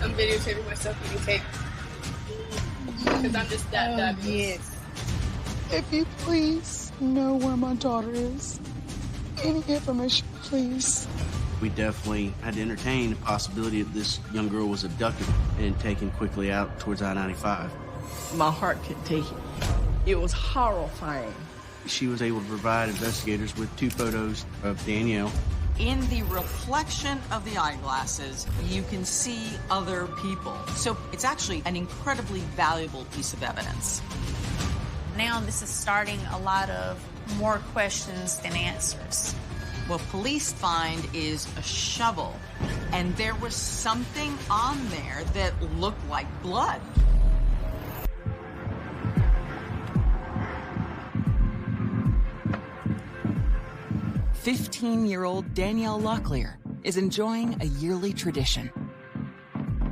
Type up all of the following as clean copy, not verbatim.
I'm videotaping myself eating cake. Because I'm just that diabetes. Yes. If you please know where my daughter is, any information, please. We definitely had to entertain the possibility that this young girl was abducted and taken quickly out towards I-95. My heart couldn't take it. It was horrifying. She was able to provide investigators with 2 photos of Danielle. In the reflection of the eyeglasses, you can see other people. So it's actually an incredibly valuable piece of evidence. Now this is starting a lot of more questions than answers. What police find is a shovel, and there was something on there that looked like blood. "15-year-old Danielle Locklear is enjoying a yearly tradition,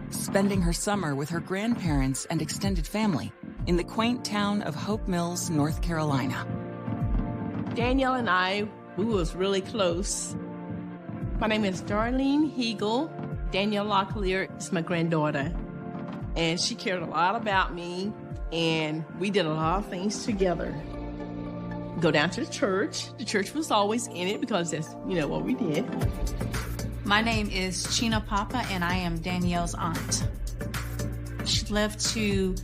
spending her summer with her grandparents and extended family in the quaint town of Hope Mills, North Carolina. Danielle and I, we was really close. My name is Darlene Hegel. Danielle Locklear is my granddaughter. And she cared a lot about me, and we did a lot of things together. Go down to the church. The church was always in it because that's, what we did. My name is Chino Papa, and I am Danielle's aunt. She loved to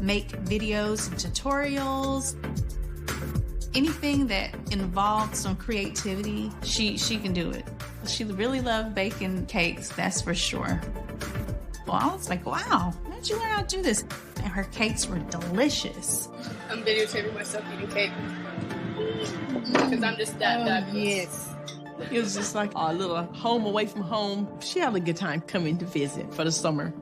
make videos and tutorials. Anything that involved some creativity, she can do it. She really loved baking cakes, that's for sure. Well, I was like, wow, how'd you learn how to do this? And her cakes were delicious. I'm videotaping myself eating cake. Because I'm just that diabetes. Yes. It was just like a little home away from home. She had a good time coming to visit for the summer.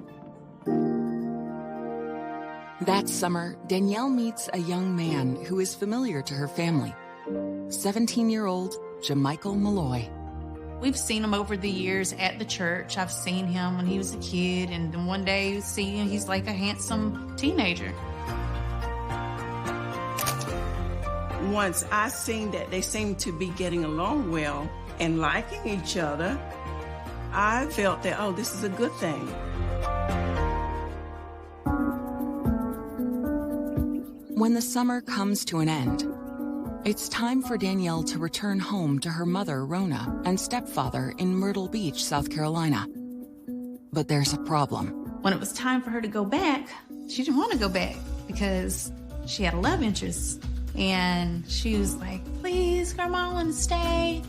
That summer, Danielle meets a young man who is familiar to her family. 17-year-old Jamichael Malloy. We've seen him over the years at the church. I've seen him when he was a kid, and then one day see him, he's like a handsome teenager. Once I seen that they seemed to be getting along well and liking each other, I felt that, oh, this is a good thing. When the summer comes to an end, it's time for Danielle to return home to her mother, Rona, and stepfather in Myrtle Beach, South Carolina. But there's a problem. When it was time for her to go back, she didn't want to go back because she had a love interest. And she was like, please, Grandma, I want to stay.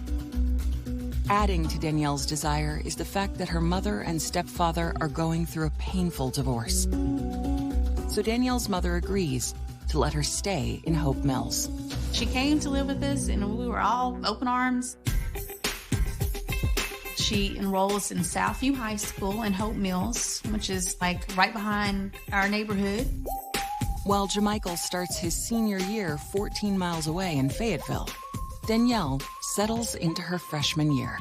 Adding to Danielle's desire is the fact that her mother and stepfather are going through a painful divorce. So Danielle's mother agrees to let her stay in Hope Mills. She came to live with us, and we were all open arms. She enrolls in Southview High School in Hope Mills, which is like right behind our neighborhood. While Jamichael starts his senior year 14 miles away in Fayetteville, Danielle settles into her freshman year.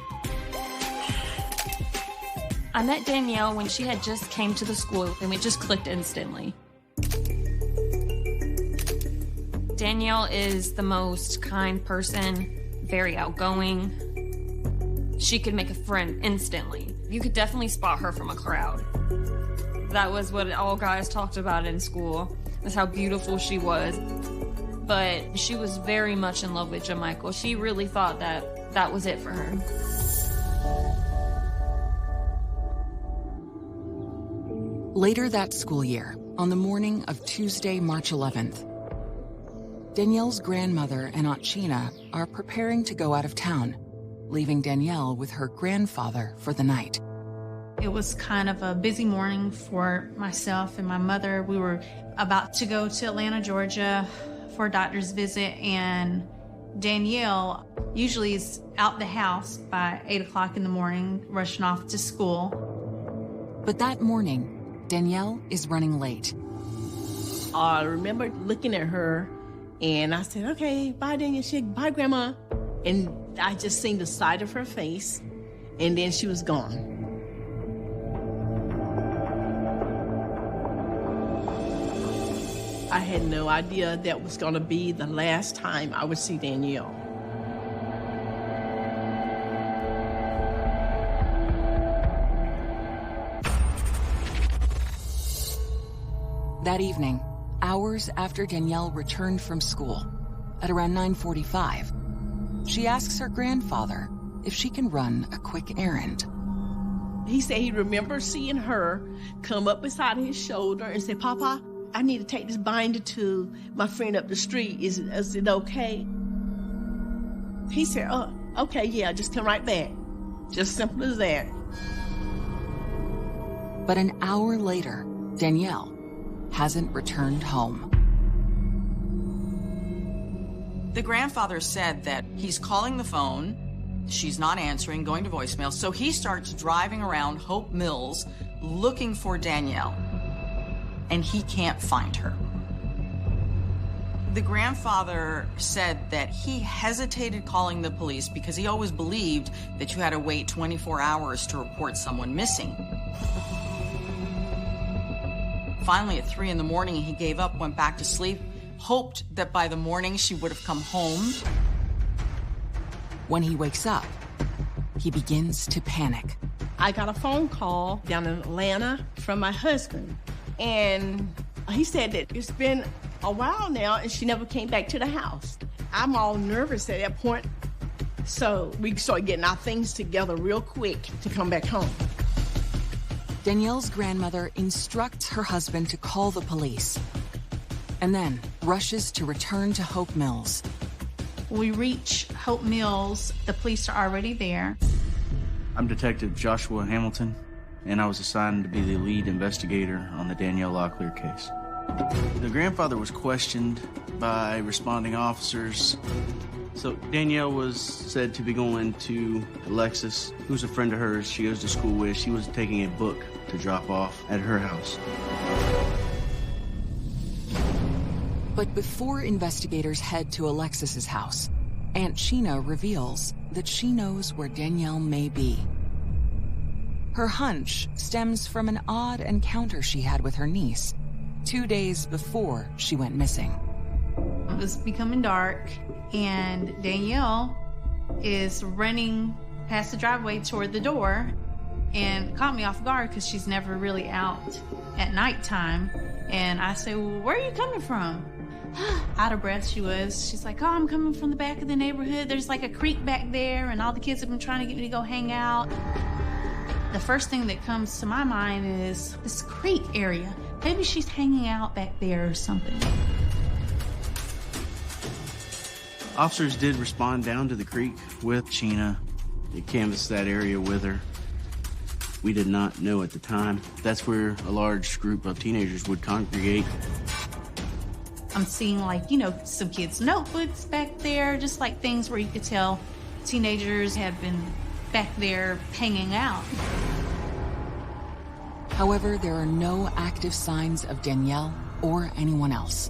I met Danielle when she had just came to the school, and we just clicked instantly. Danielle is the most kind person, very outgoing. She could make a friend instantly. You could definitely spot her from a crowd. That was what all guys talked about in school, was how beautiful she was. But she was very much in love with Jamichael. She really thought that that was it for her. Later that school year, on the morning of Tuesday, March 11th, Danielle's grandmother and Aunt Sheena are preparing to go out of town, leaving Danielle with her grandfather for the night. It was kind of a busy morning for myself and my mother. We were about to go to Atlanta, Georgia for a doctor's visit, and Danielle usually is out the house by 8 o'clock in the morning, rushing off to school. But that morning, Danielle is running late. I remember looking at her, and I said, okay, bye, Danielle. She said, bye, Grandma. And I just seen the side of her face, and then she was gone. I had no idea that was going to be the last time I would see Danielle. That evening, hours after Danielle returned from school, at around 9:45, she asks her grandfather if she can run a quick errand. He said he remembers seeing her come up beside his shoulder and say, "Papa, I need to take this binder to my friend up the street. Is it okay?" He said, "Oh, okay, yeah, just come right back." Just simple as that. But an hour later, Danielle hasn't returned home. The grandfather said that he's calling the phone, she's not answering, going to voicemail, so he starts driving around Hope Mills looking for Danielle, and he can't find her. The grandfather said that he hesitated calling the police because he always believed that you had to wait 24 hours to report someone missing. Finally, at 3 in the morning, he gave up, went back to sleep, hoped that by the morning she would have come home. When he wakes up, he begins to panic. I got a phone call down in Atlanta from my husband, and he said that it's been a while now and she never came back to the house. I'm all nervous at that point, so we started getting our things together real quick to come back home. Danielle's grandmother instructs her husband to call the police and then rushes to return to Hope Mills. We reach Hope Mills. The police are already there. I'm Detective Joshua Hamilton, and I was assigned to be the lead investigator on the Danielle Locklear case. The grandfather was questioned by responding officers. So Danielle was said to be going to Alexis, who's a friend of hers she goes to school with. She was taking a book to drop off at her house. But before investigators head to Alexis's house, Aunt Sheena reveals that she knows where Danielle may be. Her hunch stems from an odd encounter she had with her niece 2 days before she went missing. It was becoming dark, and Danielle is running past the driveway toward the door and caught me off guard because she's never really out at nighttime. And I say, "Well, where are you coming from?" Out of breath she was. She's like, "Oh, I'm coming from the back of the neighborhood. There's like a creek back there, and all the kids have been trying to get me to go hang out." The first thing that comes to my mind is this creek area. Maybe she's hanging out back there or something. Officers did respond down to the creek with Sheena. They canvassed that area with her. We did not know at the time that's where a large group of teenagers would congregate. I'm seeing, like, you know, some kids' notebooks back there, just like things where you could tell teenagers had been back there hanging out. However, there are no active signs of Danielle or anyone else.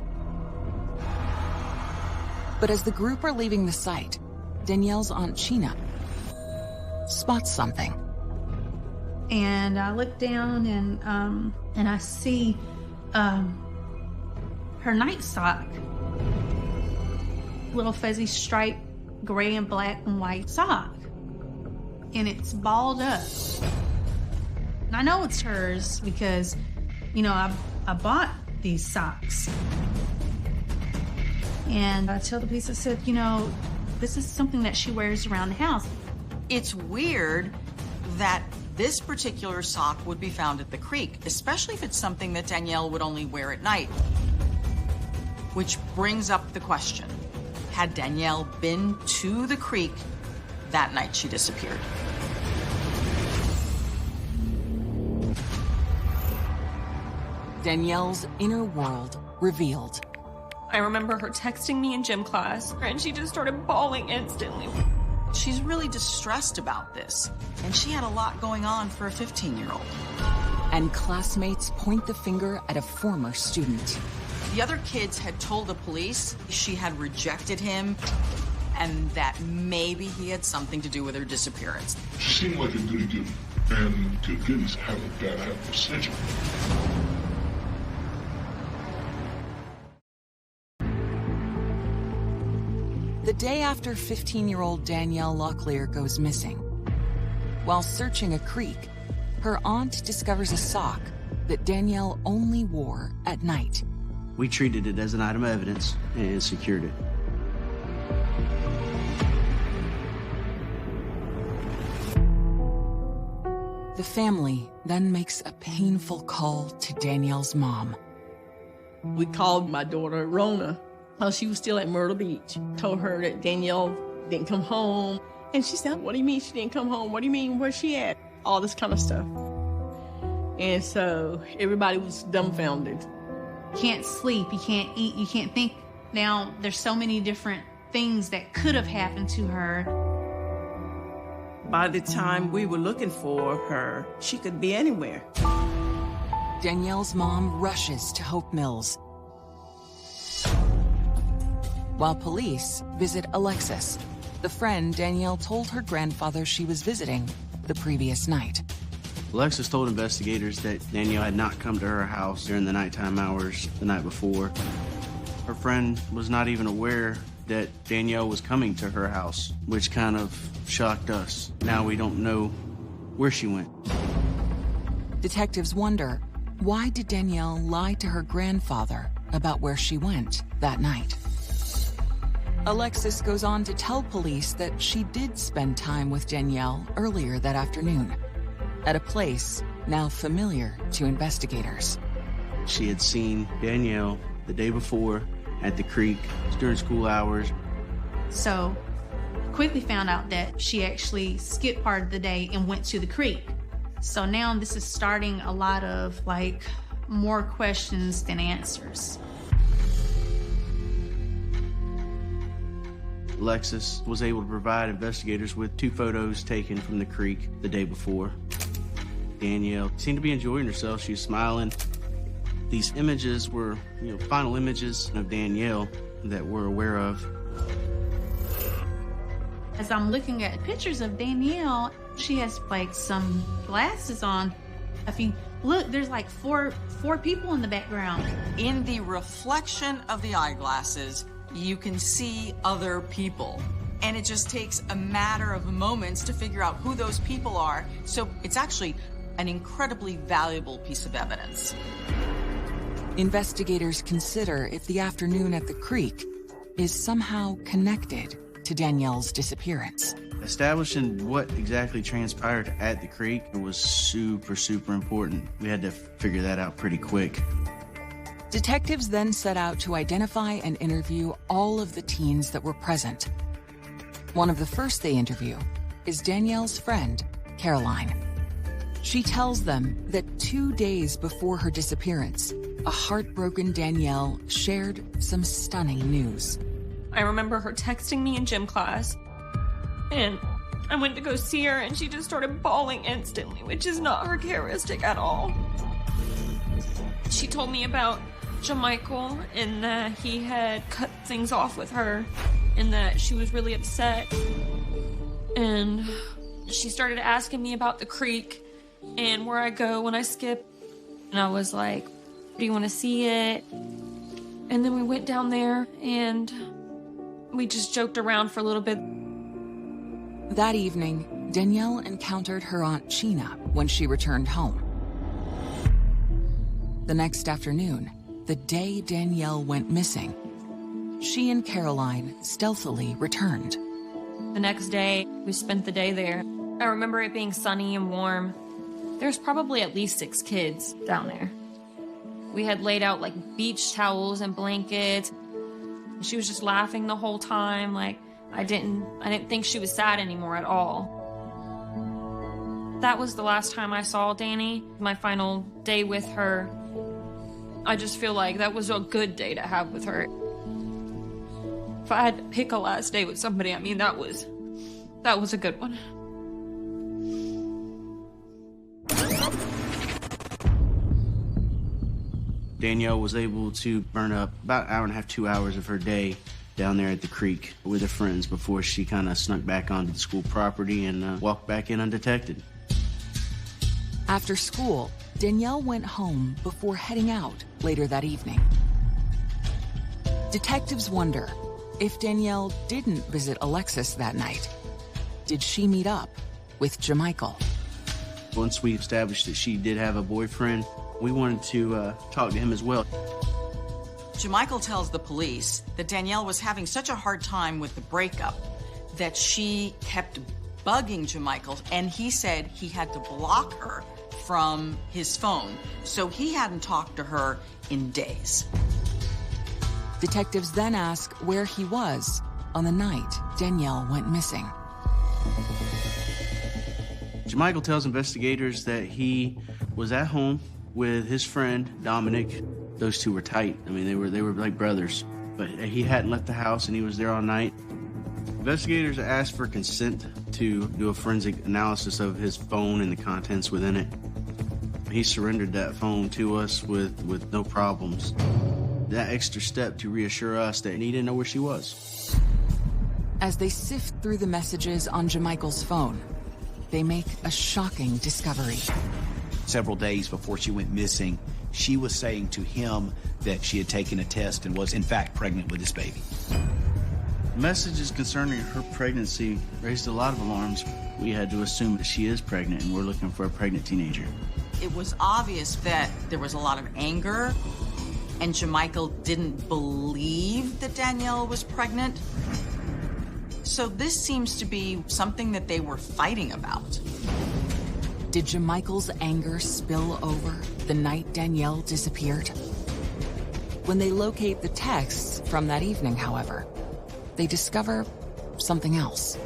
But as the group are leaving the site, Danielle's Aunt Sheena spots something. And I look down and I see her night sock. Little fuzzy striped gray and black and white sock. And it's balled up. And I know it's hers because, you know, I bought these socks. And I tell the police, I said, you know, this is something that she wears around the house. It's weird that this particular sock would be found at the creek, especially if it's something that Danielle would only wear at night. Which brings up the question, had Danielle been to the creek that night she disappeared? Danielle's inner world revealed. I remember her texting me in gym class, and she just started bawling instantly. She's really distressed about this, and she had a lot going on for a 15-year-old. And classmates point the finger at a former student. The other kids had told the police she had rejected him. and that maybe he had something to do with her disappearance. She seemed like a goody-goody, and good-goodies have a bad habit of snitching. The day after 15-year-old Danielle Locklear goes missing, while searching a creek, her aunt discovers a sock that Danielle only wore at night. We treated it as an item of evidence and secured it. The family then makes a painful call to Danielle's mom. We called my daughter Rona while she was still at Myrtle Beach. Told her that Danielle didn't come home. And she said, "What do you mean she didn't come home? What do you mean, where's she at?" All this kind of stuff. And so everybody was dumbfounded. You can't sleep, you can't eat, you can't think. Now, there's so many different things that could have happened to her. By the time we were looking for her, she could be anywhere. Danielle's mom rushes to Hope Mills, while police visit Alexis, the friend Danielle told her grandfather she was visiting the previous night. Alexis told investigators that Danielle had not come to her house during the nighttime hours the night before. Her friend was not even aware that Danielle was coming to her house, which kind of shocked us. Now we don't know where she went. Detectives wonder, why did Danielle lie to her grandfather about where she went that night? Alexis goes on to tell police that she did spend time with Danielle earlier that afternoon, at a place now familiar to investigators. She had seen Danielle the day before at the creek during school hours. So quickly found out that she actually skipped part of the day and went to the creek. So now this is starting a lot of more questions than answers. Alexis was able to provide investigators with 2 photos taken from the creek the day before. Danielle seemed to be enjoying herself. She was smiling. These images were, final images of Danielle that we're aware of. As I'm looking at pictures of Danielle, she has some glasses on. If you look, there's four people in the background. In the reflection of the eyeglasses, you can see other people. And it just takes a matter of moments to figure out who those people are. So it's actually an incredibly valuable piece of evidence. Investigators consider if the afternoon at the creek is somehow connected to Danielle's disappearance. Establishing what exactly transpired at the creek was super, super important. We had to figure that out pretty quick. Detectives then set out to identify and interview all of the teens that were present. One of the first they interview is Danielle's friend, Caroline. She tells them that 2 days before her disappearance, a heartbroken Danielle shared some stunning news. I remember her texting me in gym class, and I went to go see her, and she just started bawling instantly, which is not her characteristic at all. She told me about Jamichael and that he had cut things off with her and that she was really upset. And she started asking me about the creek and where I go when I skip. And I was like, "Do you want to see it?" And then we went down there and we just joked around for a little bit. That evening, Danielle encountered her Aunt Sheena when she returned home. The next afternoon, the day Danielle went missing, she and Caroline stealthily returned. The next day, we spent the day there. I remember it being sunny and warm. There's probably at least 6 kids down there. We had laid out beach towels and blankets. She was just laughing the whole time. I didn't think she was sad anymore at all. That was the last time I saw Danny, my final day with her. I just feel like that was a good day to have with her. If I had to pick a last day with somebody, that was a good one. Danielle was able to burn up about an hour and a half, 2 hours of her day down there at the creek with her friends before she kind of snuck back onto the school property and walked back in undetected. After school, Danielle went home before heading out later that evening. Detectives wonder if Danielle didn't visit Alexis that night. Did she meet up with Jamichael? Once we established that she did have a boyfriend, we wanted to talk to him as well. Jamichael tells the police that Danielle was having such a hard time with the breakup that she kept bugging Jamichael, and he said he had to block her from his phone, so he hadn't talked to her in days. Detectives then ask where he was on the night Danielle went missing. Jamichael tells investigators that he was at home with his friend, Dominic. Those two were tight. I mean, they were like brothers. But he hadn't left the house and he was there all night. Investigators asked for consent to do a forensic analysis of his phone and the contents within it. He surrendered that phone to us with no problems. That extra step to reassure us that he didn't know where she was. As they sift through the messages on Jamichael's phone, they make a shocking discovery. Several days before she went missing, she was saying to him that she had taken a test and was in fact pregnant with this baby. Messages concerning her pregnancy raised a lot of alarms. We had to assume that she is pregnant and we're looking for a pregnant teenager. It was obvious that there was a lot of anger, and Jamichael didn't believe that Danielle was pregnant. So this seems to be something that they were fighting about. Did Jamichael's anger spill over the night Danielle disappeared? When they locate the texts from that evening, however, they discover something else.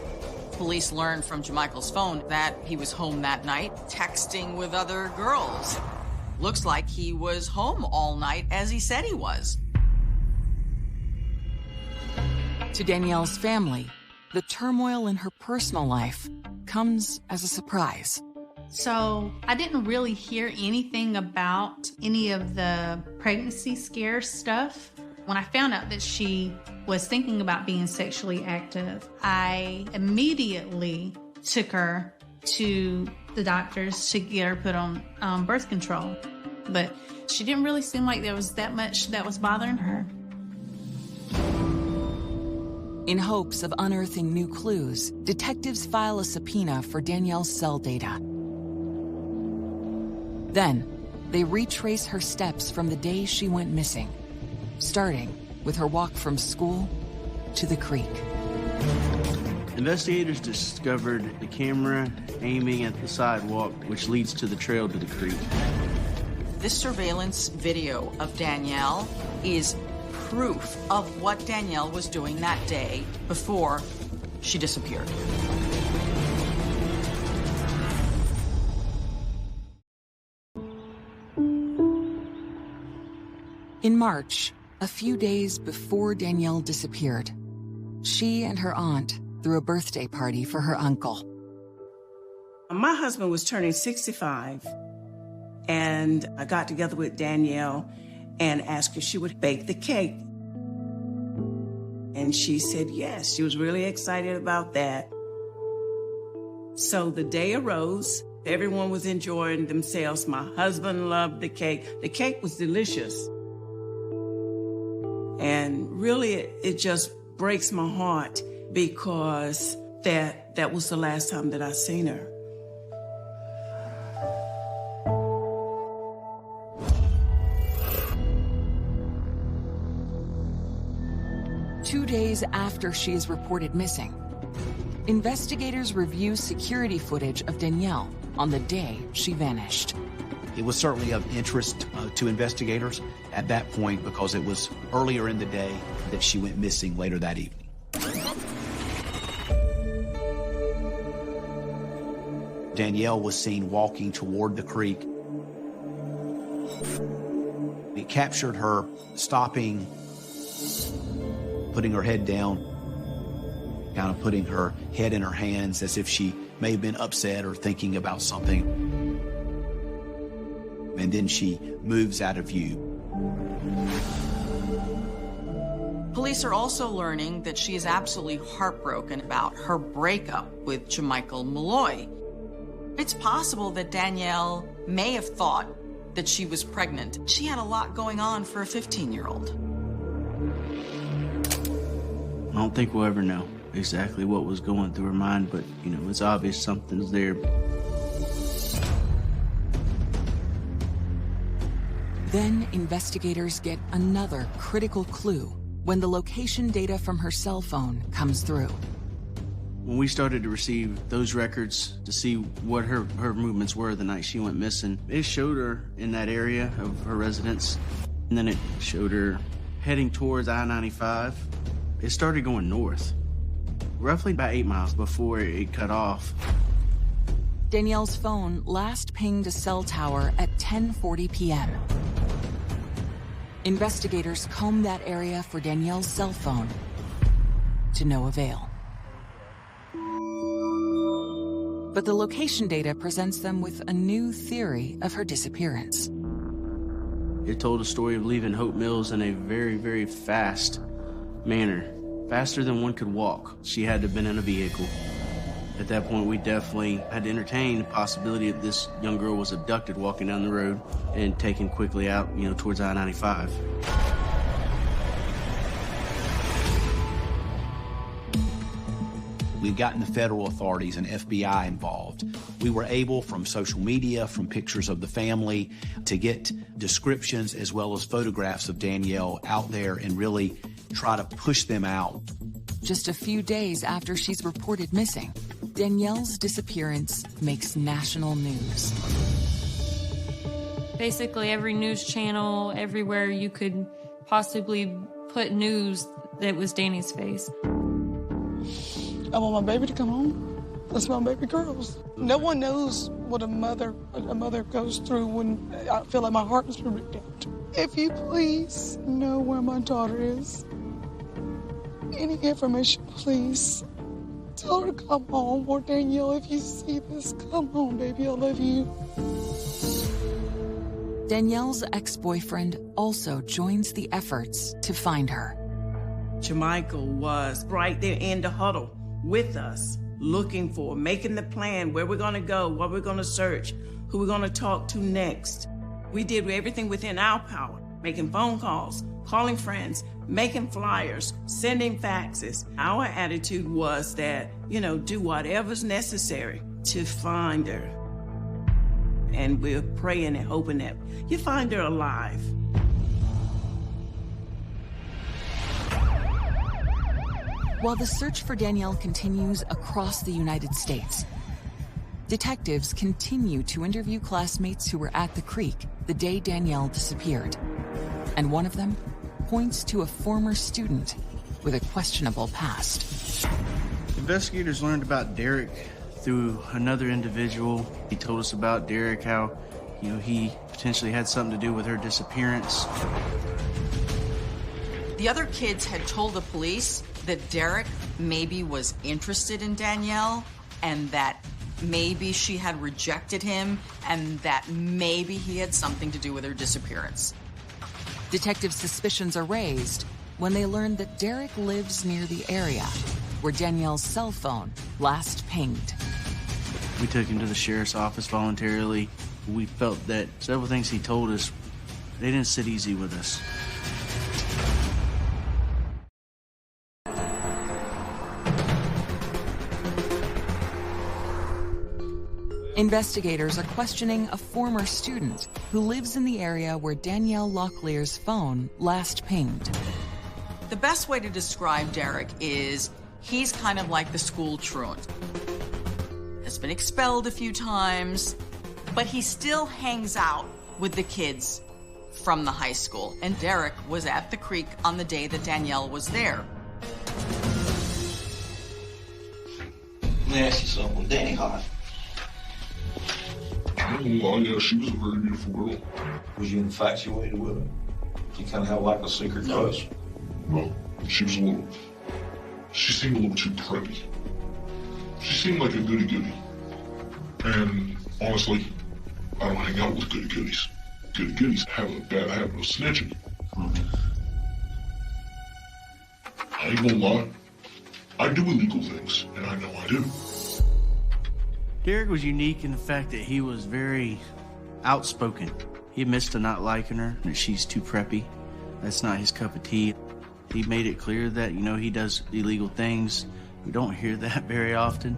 Police learned from Jamichael's phone that he was home that night, texting with other girls. Looks like he was home all night, as he said he was. To Danielle's family, the turmoil in her personal life comes as a surprise. So I didn't really hear anything about any of the pregnancy scare stuff. When I found out that she was thinking about being sexually active, I immediately took her to the doctors to get her put on birth control. But she didn't really seem like there was that much that was bothering her. In hopes of unearthing new clues, detectives file a subpoena for Danielle's cell data. Then, they retrace her steps from the day she went missing, starting with her walk from school to the creek. Investigators discovered the camera aiming at the sidewalk, which leads to the trail to the creek. This surveillance video of Danielle is proof of what Danielle was doing that day before she disappeared. In March, a few days before Danielle disappeared, she and her aunt threw a birthday party for her uncle. My husband was turning 65, and I got together with Danielle and asked if she would bake the cake. And she said yes. She was really excited about that. So the day arose. Everyone was enjoying themselves. My husband loved the cake. The cake was delicious. And really, it just breaks my heart because that was the last time that I seen her. Two days after she is reported missing, investigators review security footage of Danielle on the day she vanished. It was certainly of interest to investigators at that point because it was earlier in the day that she went missing later that evening. Danielle was seen walking toward the creek. It captured her stopping, putting her head down, kind of putting her head in her hands as if she may have been upset or thinking about something. And then she moves out of view. Police Police are also learning that she is absolutely heartbroken about her breakup with Jamichael Malloy. It's possible that Danielle may have thought that she was pregnant. She had a lot going on for a 15-year-old. I don't think we'll ever know exactly what was going through her mind, but, you know, it's obvious something's there. Then investigators get another critical clue when the location data from her cell phone comes through. When we started to receive those records to see what her movements were the night she went missing, it showed her in that area of her residence, and then it showed her heading towards I-95. It started going north, roughly about 8 miles before it cut off. Danielle's phone last pinged a cell tower at 10:40 p.m. Investigators combed that area for Danielle's cell phone, to no avail. But the location data presents them with a new theory of her disappearance. It told a story of leaving Hope Mills in a very, very fast manner, faster than one could walk. She had to have been in a vehicle. At that point, we definitely had to entertain the possibility that this young girl was abducted walking down the road and taken quickly out, you know, towards I-95. We've gotten the federal authorities and FBI involved. We were able, from social media, from pictures of the family, to get descriptions as well as photographs of Danielle out there and really try to push them out. Just a few days after she's reported missing, Danielle's disappearance makes national news. Basically, every news channel, everywhere you could possibly put news, that was Danny's face. I want my baby to come home. That's my baby girls. No one knows what a mother goes through when I feel like my heart is ripped out. If you please know where my daughter is, any information, please tell her to come home. Or Danielle, if you see this, come home, baby. I love you. Danielle's ex-boyfriend also joins the efforts to find her. Jamichael was right there in the huddle with us, looking for, making the plan, where we're gonna go, what we're gonna search, who we're gonna talk to next. We did everything within our power, making phone calls, calling friends, making flyers, sending faxes. Our attitude was that, you know, do whatever's necessary to find her. And we're praying and hoping that you find her alive. While the search for Danielle continues across the United States, detectives continue to interview classmates who were at the creek the day Danielle disappeared. And one of them points to a former student with a questionable past. Investigators learned about Derek through another individual. He told us about Derek, how, you know, he potentially had something to do with her disappearance. The other kids had told the police that Derek maybe was interested in Danielle, and that maybe she had rejected him, and that maybe he had something to do with her disappearance. Detective suspicions are raised when they learn that Derek lives near the area where Danielle's cell phone last pinged. We took him to the sheriff's office voluntarily. We felt that several things he told us, they didn't sit easy with us. Investigators are questioning a former student who lives in the area where Danielle Locklear's phone last pinged. The best way to describe Derek is he's kind of like the school truant. Has been expelled a few times, but he still hangs out with the kids from the high school. And Derek was at the creek on the day that Danielle was there. Let me ask you something. Was Danny hot? Well, yeah, she was a very beautiful girl. Was you infatuated with her? Did you kind of have like a secret crush? No, she seemed a little too preppy. She seemed like a goody-goody. And honestly, I don't hang out with goody-goodies. Goody-goodies have a bad habit of snitching. ain't gonna lie. I do illegal things, and I know I do. Derek was unique in the fact that he was very outspoken. He admits to not liking her, that she's too preppy. That's not his cup of tea. He made it clear that, you know, he does illegal things. We don't hear that very often.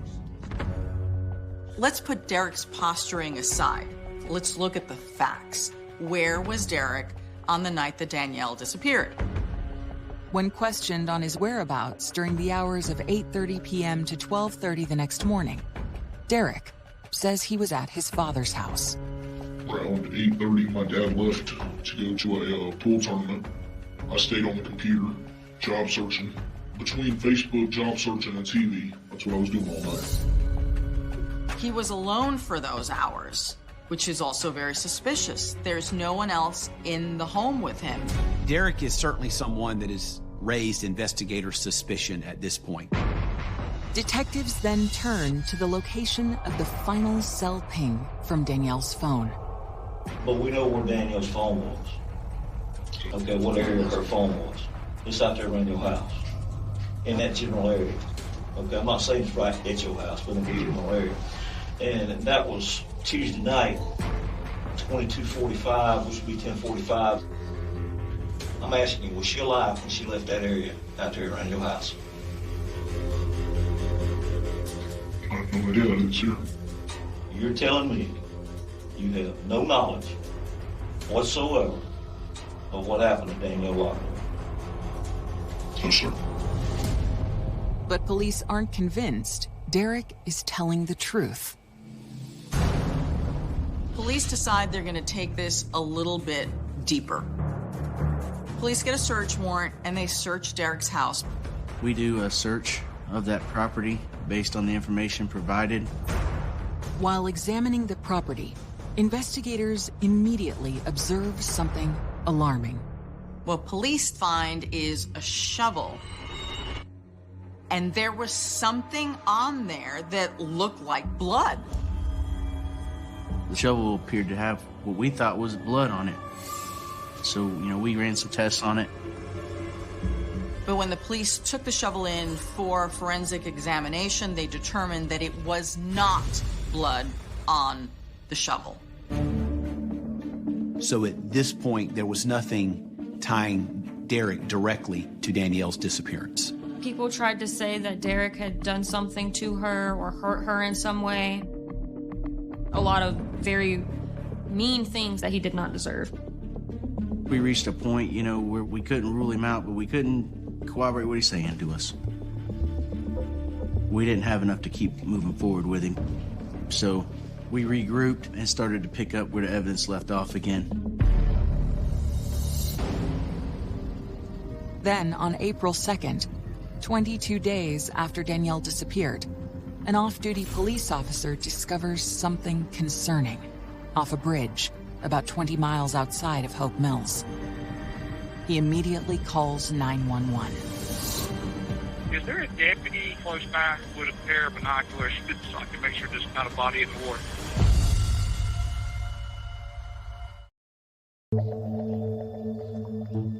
Let's put Derek's posturing aside. Let's look at the facts. Where was Derek on the night that Danielle disappeared? When questioned on his whereabouts during the hours of 8:30 p.m. to 12:30 the next morning, Derek says he was at his father's house. Around 8:30, my dad left to go to a pool tournament. I stayed on the computer, job searching. Between Facebook, job searching, and TV, that's what I was doing all night. He was alone for those hours, which is also very suspicious. There's no one else in the home with him. Derek is certainly someone that has raised investigators' suspicion at this point. Detectives then turn to the location of the final cell ping from Danielle's phone. But we know where Danielle's phone was. Okay, what area her phone was. It's out there around your house, in that general area. Okay, I'm not saying it's right at your house, but in the general area. And that was Tuesday night, 22:45, which would be 10:45. I'm asking you, was she alive when she left that area out there around your house? I have no idea, I didn't see her. You're telling me you have no knowledge whatsoever of what happened to Danielle Locklear? No, sir. But police aren't convinced Derek is telling the truth. Police decide they're going to take this a little bit deeper. Police get a search warrant and they search Derek's house. We do a search of that property based on the information provided. While examining the property, investigators immediately observe something alarming. What police find is a shovel. And there was something on there that looked like blood. The shovel appeared to have what we thought was blood on it. So, we ran some tests on it. But when the police took the shovel in for forensic examination, they determined that it was not blood on the shovel. So at this point, there was nothing tying Derek directly to Danielle's disappearance. People tried to say that Derek had done something to her or hurt her in some way. A lot of very mean things that he did not deserve. We reached a point, where we couldn't rule him out, but we couldn't corroborate what he's saying to us. We didn't have enough to keep moving forward with him. So we regrouped and started to pick up where the evidence left off again. Then, on April 2nd, 22 days after Danielle disappeared, an off-duty police officer discovers something concerning off a bridge about 20 miles outside of Hope Mills. He immediately calls 911. Is there a deputy close by with a pair of binoculars so I can make sure there's not a body in the water?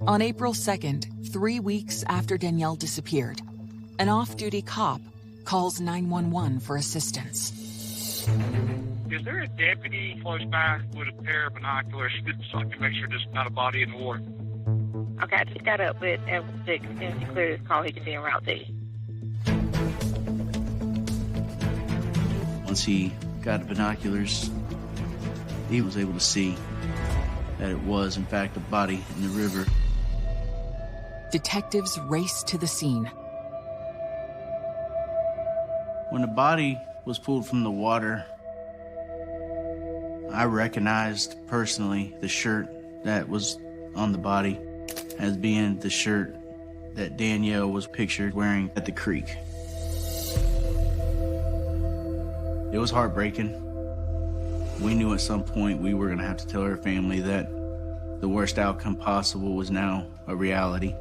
On April 2nd, 3 weeks after Danielle disappeared, an off-duty cop calls 911 for assistance. Is there a deputy close by with a pair of binoculars so I can make sure there's not a body in the water? Okay, I just got up with Edward 6. As soon as he cleared his call, he could be en route to you. Once he got the binoculars, he was able to see that it was, in fact, a body in the river. Detectives race to the scene. When the body was pulled from the water, I recognized personally the shirt that was on the body as being the shirt that Danielle was pictured wearing at the creek. It was heartbreaking. We knew at some point we were going to have to tell her family that the worst outcome possible was now a reality.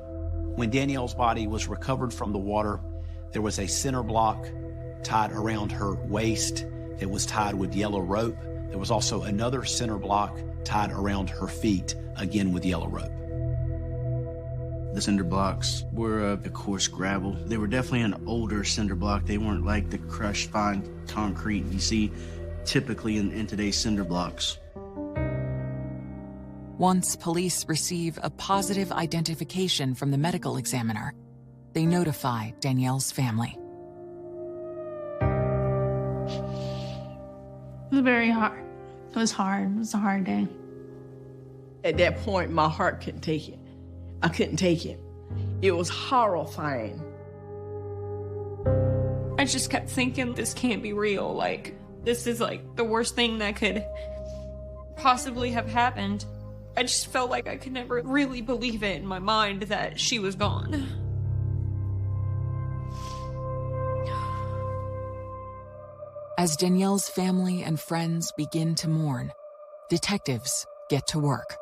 When Danielle's body was recovered from the water, there was a center block tied around her waist that was tied with yellow rope. There was also another center block tied around her feet, again with yellow rope. The cinder blocks were of the coarse gravel. They were definitely an older cinder block. They weren't like the crushed fine concrete you see typically in today's cinder blocks. Once police receive a positive identification from the medical examiner, they notify Danielle's family. It was very hard. It was hard. It was a hard day. At that point, my heart couldn't take it. I couldn't take it. It was horrifying. I just kept thinking, this can't be real. Like, this is like the worst thing that could possibly have happened. I just felt like I could never really believe it in my mind that she was gone. As Danielle's family and friends begin to mourn, detectives get to work.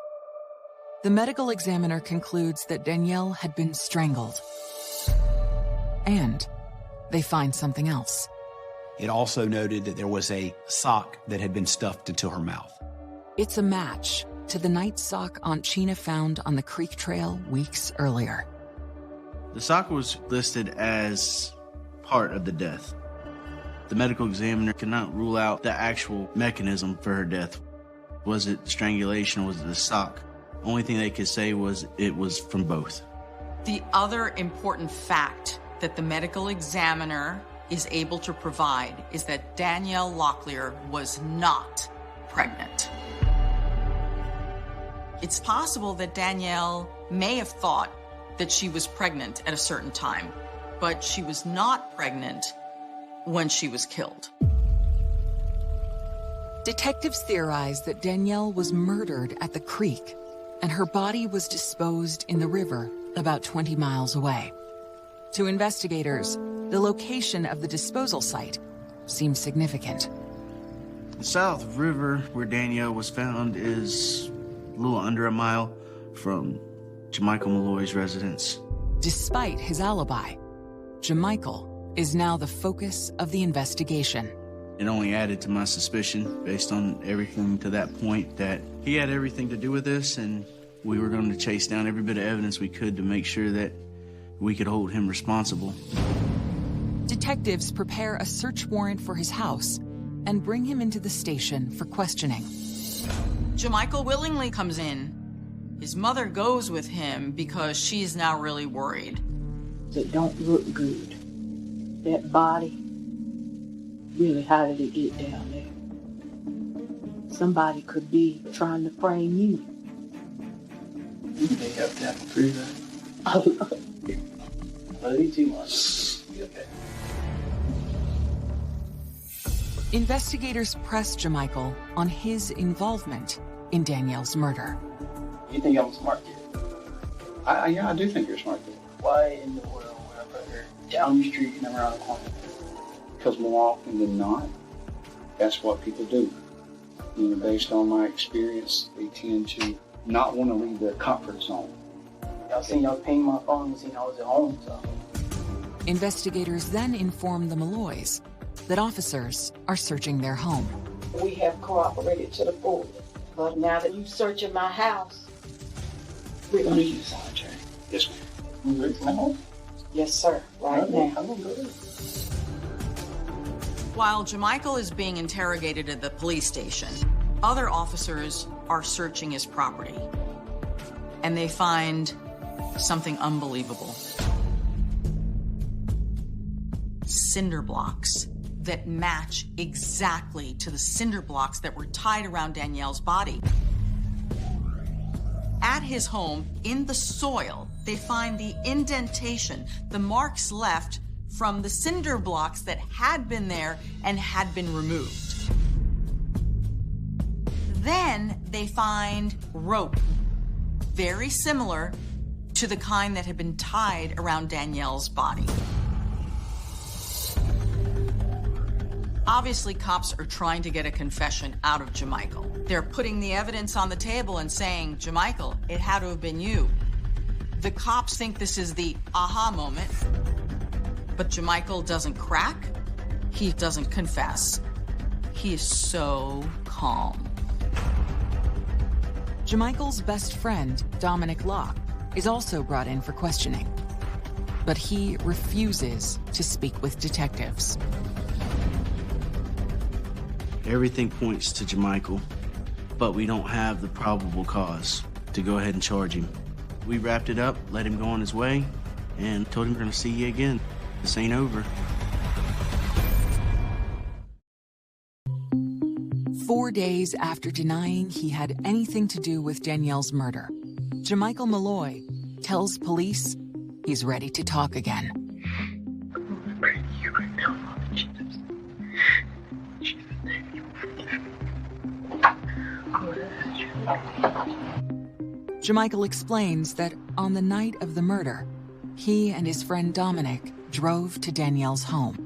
The medical examiner concludes that Danielle had been strangled. And they find something else. It also noted that there was a sock that had been stuffed into her mouth. It's a match to the night sock Aunt Chena found on the creek trail weeks earlier. The sock was listed as part of the death. The medical examiner could not rule out the actual mechanism for her death. Was it strangulation? Was it the sock? Only thing they could say was it was from both. The other important fact that the medical examiner is able to provide is that Danielle Locklear was not pregnant. It's possible that Danielle may have thought that she was pregnant at a certain time, but she was not pregnant when she was killed. Detectives theorize that Danielle was murdered at the creek, and her body was disposed in the river about 20 miles away. To investigators, the location of the disposal site seems significant. The South River, where Danielle was found, is a little under a mile from Jamichael Malloy's residence. Despite his alibi, Jamichael is now the focus of the investigation. It only added to my suspicion, based on everything to that point, that he had everything to do with this, and we were going to chase down every bit of evidence we could to make sure that we could hold him responsible. Detectives prepare a search warrant for his house and bring him into the station for questioning. Jamichael willingly comes in. His mother goes with him because she's now really worried. It don't look good. That body, really, how did it get down there? Somebody could be trying to frame you. They have to prove that. Love you too much. Okay. Investigators press Jamichael on his involvement in Danielle's murder. You think I'm a smart kid? Yeah, I do think you're a smart kid. Why in the world would I put her down the street and around the corner? Because more often than not, that's what people do. You know, based on my experience, they tend to not want to leave their comfort zone. Y'all seen y'all ping my phone and seen I was at home, so. Investigators then inform the Malloys that officers are searching their home. We have cooperated to the full, but now that you're searching my house, we're going to use solitary. Yes, ma'am. You ready for my home? Yes, sir. Right now. I'm going to go there. While Jamichael is being interrogated at the police station, other officers are searching his property, and they find something unbelievable. Cinder blocks that match exactly to the cinder blocks that were tied around Danielle's body. At his home, in the soil, they find the indentation, the marks left from the cinder blocks that had been there and had been removed. Then they find rope, very similar to the kind that had been tied around Danielle's body. Obviously, cops are trying to get a confession out of Jamichael. They're putting the evidence on the table and saying, Jamichael, it had to have been you. The cops think this is the aha moment, but Jamichael doesn't crack. He doesn't confess. He is so calm. Jamichael's best friend, Dominic Locke, is also brought in for questioning, but he refuses to speak with detectives. Everything points to Jamichael, but we don't have the probable cause to go ahead and charge him. We wrapped it up, let him go on his way, and told him we're gonna see you again. This ain't over. 4 days after denying he had anything to do with Danielle's murder, Jamichael Malloy tells police he's ready to talk again. Jamichael explains that on the night of the murder, he and his friend Dominic drove to Danielle's home.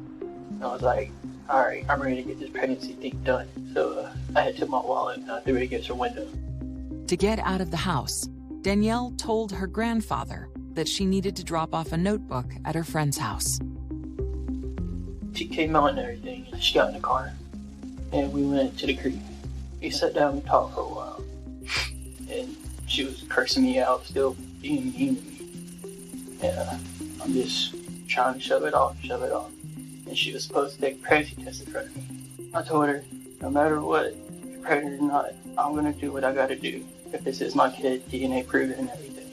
I was like, all right, I'm ready to get this pregnancy thing done. So I had took my wallet and I threw it against her window. To get out of the house, Danielle told her grandfather that she needed to drop off a notebook at her friend's house. She came out and everything, and she got in the car, and we went to the creek. We sat down and talked for a while, and she was cursing me out, still being mean to me. And I'm just trying to shove it off. And she was supposed to take a pregnancy test in front of me. I told her, no matter what, if you're pregnant or not, I'm gonna do what I gotta do. If this is my kid, DNA proven and everything.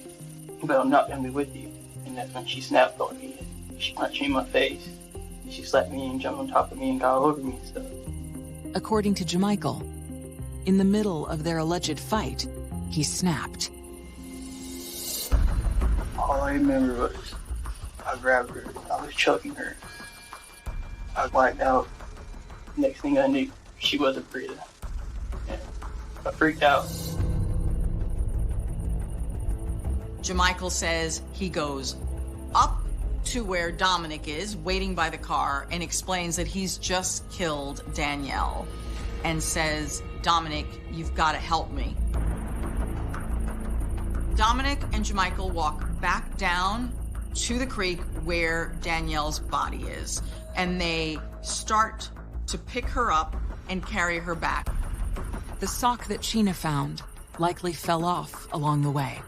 But I'm not gonna be with you. And that's when she snapped on me. She punched me in my face. She slapped me and jumped on top of me and got all over me and stuff. According to Jamichael, in the middle of their alleged fight, he snapped. All I remember was I grabbed her. I was choking her. I blacked out. Next thing I knew, she wasn't breathing. And I freaked out. Jamichael says he goes up to where Dominic is, waiting by the car, and explains that he's just killed Danielle, and says, Dominic, you've got to help me. Dominic and Jamichael walk back down to the creek where Danielle's body is, and they start to pick her up and carry her back. The sock that Sheena found likely fell off along the way.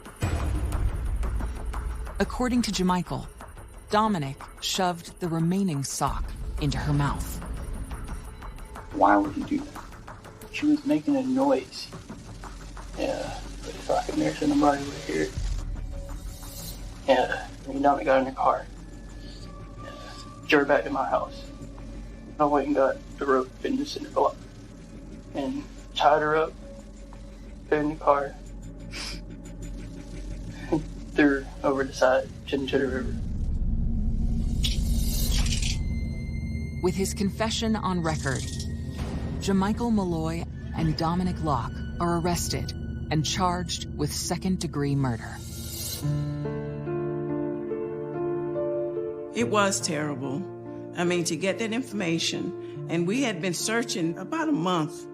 According to Jamichael, Dominic shoved the remaining sock into her mouth. Why would he do that? She was making a noise. Yeah, but if I could nurse and nobody would hear it. Yeah, me and Dominic got in the car. Drove back to my house. I went and got the rope in the cinder block and tied her up, put her in the car, threw her over the side into the river. With his confession on record, Jamichael Malloy and Dominic Locke are arrested and charged with second-degree murder. It was terrible. I mean, to get that information, and we had been searching about a month,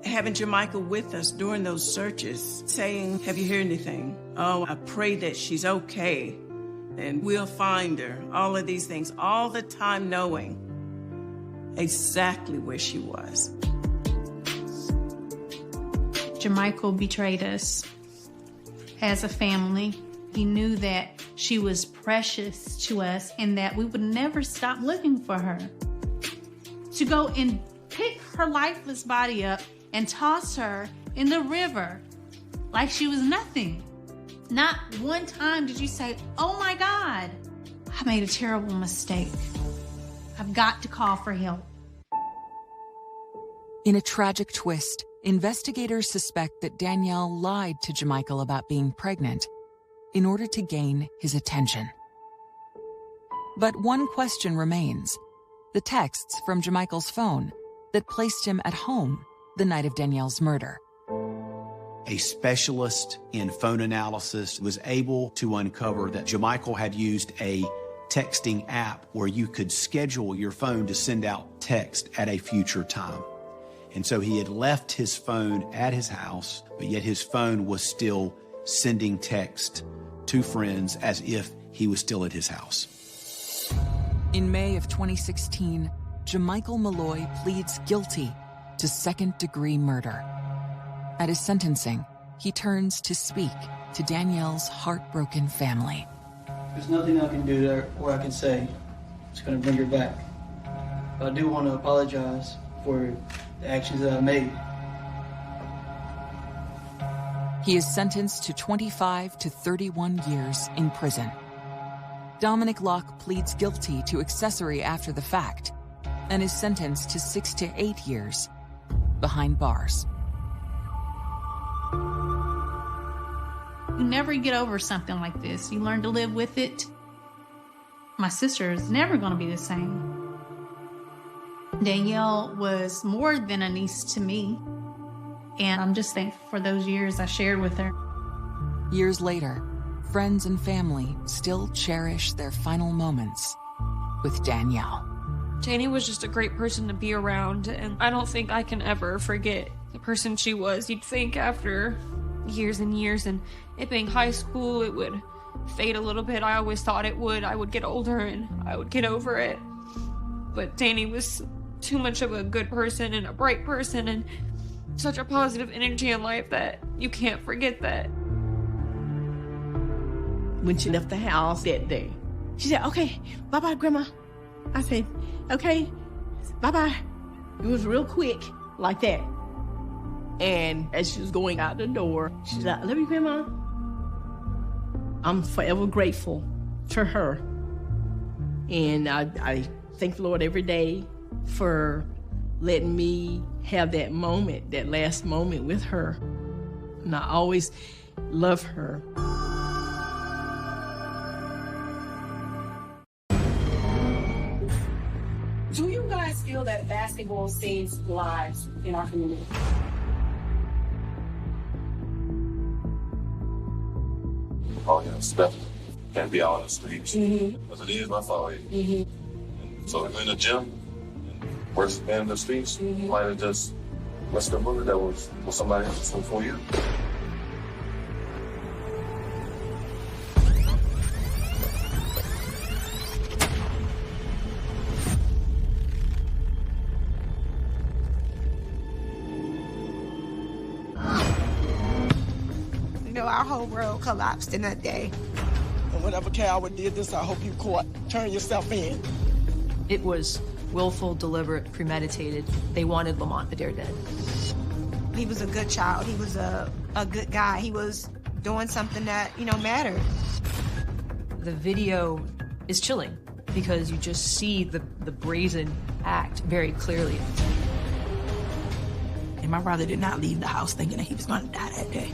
having Jamichael with us during those searches, saying, have you heard anything? Oh, I pray that she's okay, and we'll find her. All of these things, all the time knowing exactly where she was. Jamichael betrayed us as a family. He knew that she was precious to us and that we would never stop looking for her. To go and pick her lifeless body up and toss her in the river like she was nothing. Not one time did you say, oh my God, I made a terrible mistake. I've got to call for help. In a tragic twist, investigators suspect that Danielle lied to Jamichael about being pregnant in order to gain his attention. But one question remains: the texts from Jamichael's phone that placed him at home the night of Danielle's murder. A specialist in phone analysis was able to uncover that Jamichael had used a texting app where you could schedule your phone to send out text at a future time. And so he had left his phone at his house, but yet his phone was still sending text to friends as if he was still at his house. In May of 2016, Jamichael Malloy pleads guilty to second-degree murder. At his sentencing, he turns to speak to Danielle's heartbroken family. There's nothing I can do there or I can say that's going to bring her back. But I do want to apologize for the actions that I made. He is sentenced to 25 to 31 years in prison. Dominic Locke pleads guilty to accessory after the fact and is sentenced to 6 to 8 years behind bars. You never get over something like this. You learn to live with it. My sister is never going to be the same. Danielle was more than a niece to me, and I'm just thankful for those years I shared with her. Years later, friends and family still cherish their final moments with Danielle. Danny was just a great person to be around, and I don't think I can ever forget the person she was. You'd think after years and years, and it being high school, it would fade a little bit. I always thought it would. I would get older and I would get over it. But Danny was too much of a good person and a bright person and such a positive energy in life that you can't forget that. When she left the house that day, she said, "Okay, bye-bye, Grandma." I said, "Okay, bye-bye." It was real quick, like that. And as she was going out the door, she's like, "I love you, Grandma." I'm forever grateful to her. And I thank the Lord every day for letting me have that moment, that last moment with her. And I always love her. Do you guys feel that basketball saves lives in our community? Oh, yeah, definitely. Can't be out on the streets. Because it is my fault. So if you're in the gym, and worst man in the streets, you might have just missed a bullet that was for somebody else before you. Our whole world collapsed in that day. And whatever coward did this, I hope you caught. Turn yourself in. It was willful, deliberate, premeditated. They wanted Lamont Adair dead. He was a good child. He was a good guy. He was doing something that, mattered. The video is chilling because you just see the brazen act very clearly. And my brother did not leave the house thinking that he was going to die that day.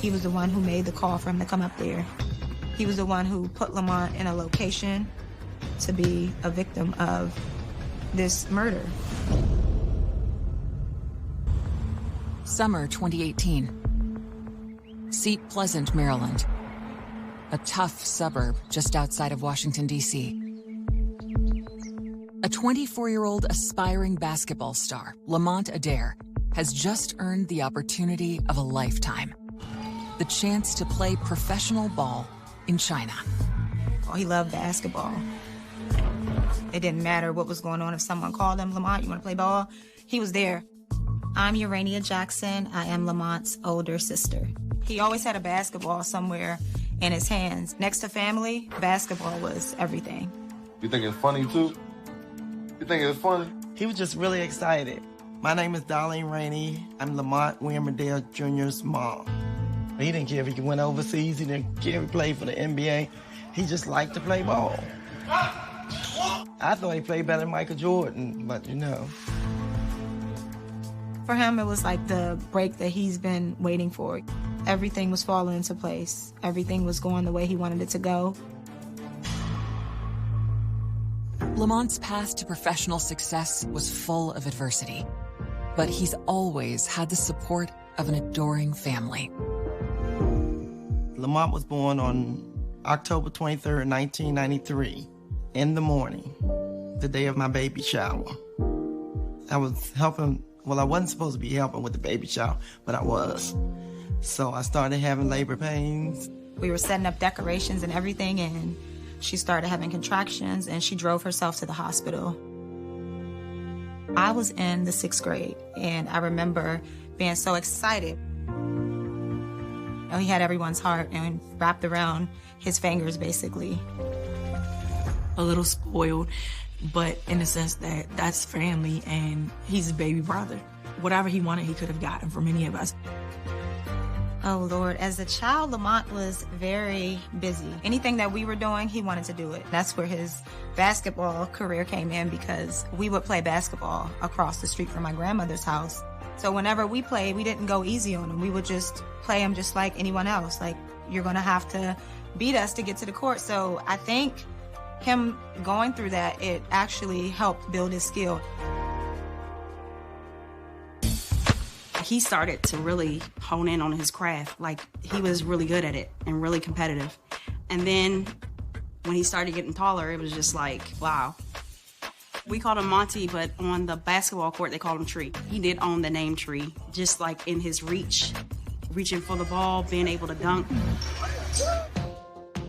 He was the one who made the call for him to come up there. He was the one who put Lamont in a location to be a victim of this murder. Summer 2018. Seat Pleasant, Maryland. A tough suburb just outside of Washington, D.C. A 24-year-old aspiring basketball star, Lamont Adair, has just earned the opportunity of a lifetime. The chance to play professional ball in China. Oh, he loved basketball. It didn't matter what was going on. If someone called him, "Lamont, you want to play ball?" He was there. I'm Urania Jackson. I am Lamont's older sister. He always had a basketball somewhere in his hands. Next to family, basketball was everything. You think it's funny, too? You think it's funny? He was just really excited. My name is Dateline Rainey. I'm Lamont William Adair Jr.'s mom. He didn't care if he went overseas. He didn't care if he played for the NBA. He just liked to play ball. I thought he played better than Michael Jordan, but For him, it was like the break that he's been waiting for. Everything was falling into place. Everything was going the way he wanted it to go. Lamont's path to professional success was full of adversity, but he's always had the support of an adoring family. Lamont was born on October 23rd, 1993, in the morning, the day of my baby shower. I was helping, I wasn't supposed to be helping with the baby shower, but I was. So I started having labor pains. We were setting up decorations and everything, and she started having contractions, and she drove herself to the hospital. I was in the 6th grade, and I remember being so excited. He had everyone's heart and wrapped around his fingers, basically. A little spoiled, but in the sense that that's family and he's a baby brother. Whatever he wanted, he could have gotten from any of us. Oh, Lord. As a child, Lamont was very busy. Anything that we were doing, he wanted to do it. That's where his basketball career came in, because we would play basketball across the street from my grandmother's house. So whenever we played, we didn't go easy on him. We would just play him just like anyone else. Like, you're going to have to beat us to get to the court. So I think him going through that, it actually helped build his skill. He started to really hone in on his craft. Like, he was really good at it and really competitive. And then when he started getting taller, it was just like, wow. We called him Monty, but on the basketball court, they called him Tree. He did own the name Tree, just like in his reach, reaching for the ball, being able to dunk.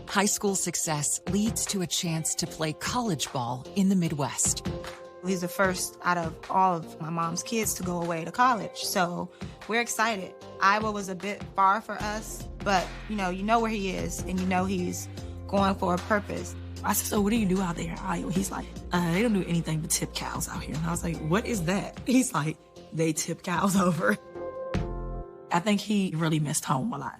High school success leads to a chance to play college ball in the Midwest. He's the first out of all of my mom's kids to go away to college, so we're excited. Iowa was a bit far for us, but you know where he is, and you know he's going for a purpose. I said, so what do you do out there in Iowa? He's like, they don't do anything but tip cows out here. And I was like, what is that? He's like, they tip cows over. I think he really missed home a lot.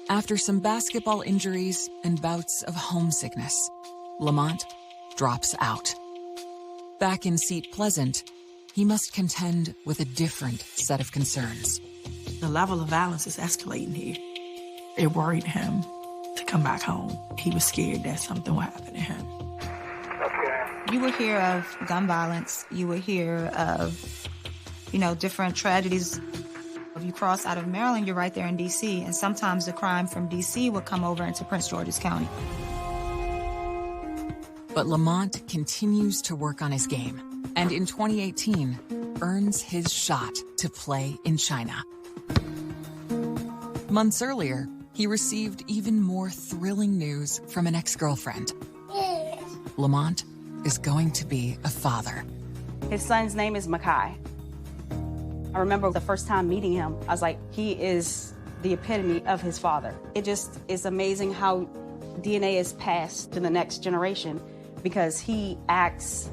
After some basketball injuries and bouts of homesickness, Lamont drops out. Back in Seat Pleasant, he must contend with a different set of concerns. The level of violence is escalating here. It worried him to come back home. He was scared that something would happen to him. You would hear of gun violence. You would hear of, different tragedies. If you cross out of Maryland, you're right there in D.C., and sometimes the crime from D.C. would come over into Prince George's County. But Lamont continues to work on his game, and in 2018, earns his shot to play in China. Months earlier, he received even more thrilling news from an ex-girlfriend. Lamont is going to be a father. His son's name is Makai. I remember the first time meeting him, I was like, he is the epitome of his father. It just is amazing how DNA is passed to the next generation, because he acts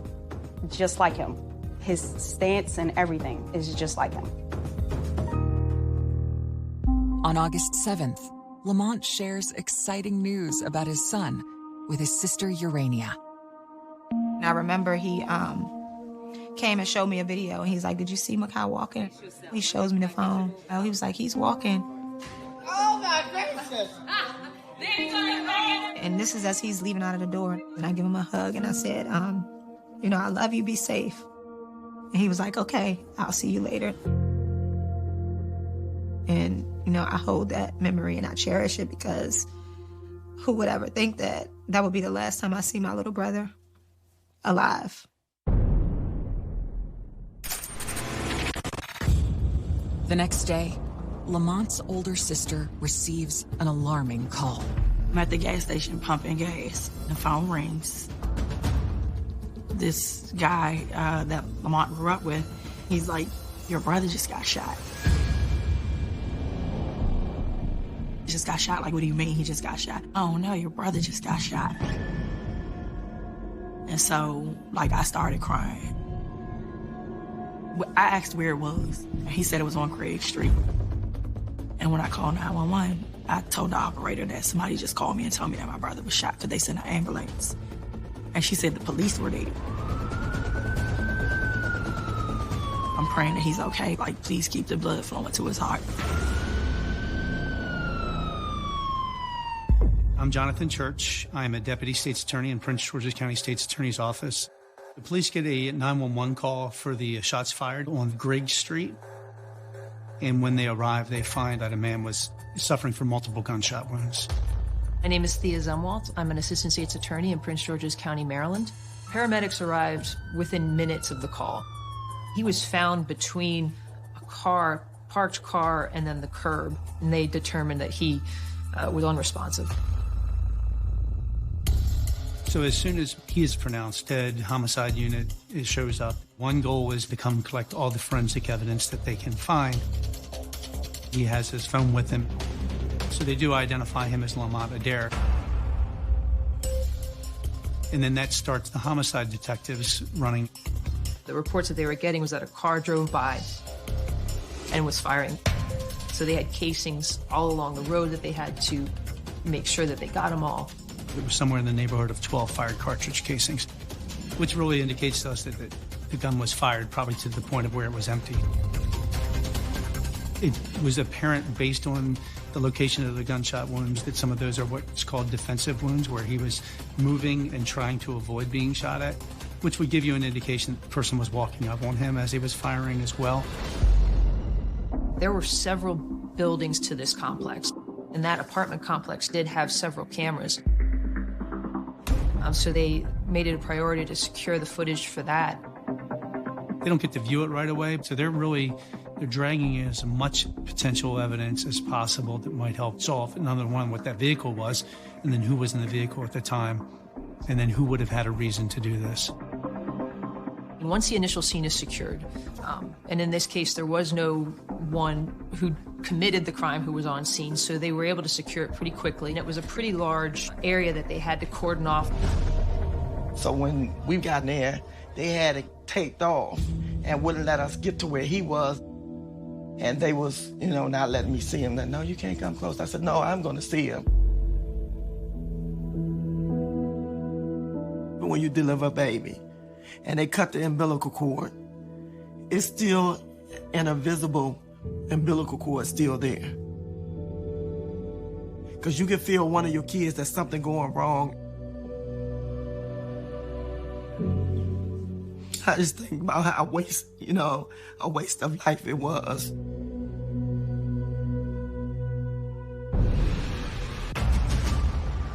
just like him. His stance and everything is just like him. On August 7th, Lamont shares exciting news about his son with his sister Urania. I remember he came and showed me a video, and he's like, did you see Makai walking? He shows me the phone. He was like, he's walking. Oh my gracious! And this is as he's leaving out of the door. And I give him a hug, and I said, I love you, be safe. And he was like, okay, I'll see you later. And, I hold that memory and I cherish it, because who would ever think that that would be the last time I see my little brother alive? The next day, Lamont's older sister receives an alarming call. I'm at the gas station pumping gas. The phone rings. This guy that Lamont grew up with, he's like, your brother just got shot. He just got shot? Like, what do you mean he just got shot? Oh no, your brother just got shot. And so, I started crying. I asked where it was. He said it was on Craig Street. And when I called 911, I told the operator that somebody just called me and told me that my brother was shot because they sent an ambulance. And she said the police were there. I'm praying that he's okay. Please keep the blood flowing to his heart. I'm Jonathan Church. I'm a Deputy State's Attorney in Prince George's County State's Attorney's Office. The police get a 911 call for the shots fired on Grigg Street. And when they arrive, they find that a man was suffering from multiple gunshot wounds. My name is Thea Zumwalt. I'm an Assistant State's Attorney in Prince George's County, Maryland. Paramedics arrived within minutes of the call. He was found between a parked car, and then the curb, and they determined that he was unresponsive. So as soon as he is pronounced dead, homicide unit shows up. One goal is to come collect all the forensic evidence that they can find. He has his phone with him. So they do identify him as Lamont Adair. And then that starts the homicide detectives running. The reports that they were getting was that a car drove by and was firing. So they had casings all along the road that they had to make sure that they got them all. It was somewhere in the neighborhood of 12 fired cartridge casings, which really indicates to us that the gun was fired probably to the point of where it was empty. It was apparent based on the location of the gunshot wounds that some of those are what's called defensive wounds, where he was moving and trying to avoid being shot at, which would give you an indication that the person was walking up on him as he was firing as well. There were several buildings to this complex, and that apartment complex did have several cameras. So they made it a priority to secure the footage for that. They don't get to view it right away, so they're dragging in as much potential evidence as possible that might help solve, number one, what that vehicle was, and then who was in the vehicle at the time, and then who would have had a reason to do this. And once the initial scene is secured, and in this case there was no one who committed the crime who was on scene, so they were able to secure it pretty quickly, and it was a pretty large area that they had to cordon off. So when we got there, they had it taped off and wouldn't let us get to where he was. And they was, not letting me see him. That, no, you can't come close. I said, no, I'm going to see him. But when you deliver a baby and they cut the umbilical cord, it's still an invisible umbilical cord still there. Because you can feel one of your kids, there's something going wrong. I just think about how a waste of life it was.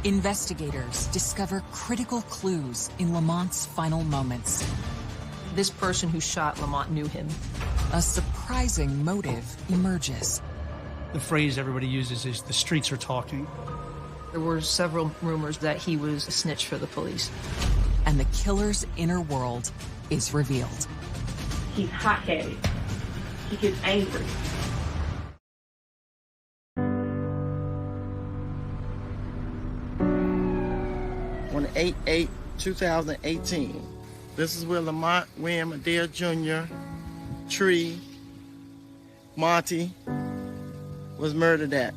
Investigators discover critical clues in Lamont's final moments. This person who shot Lamont knew him. A surprising motive emerges. The phrase everybody uses is, the streets are talking. There were several rumors that he was a snitch for the police. And the killer's inner world is revealed. He's hot-headed. He gets angry. On 8/8/2018, this is where Lamont William Adair Jr., Tree, Monty was murdered at.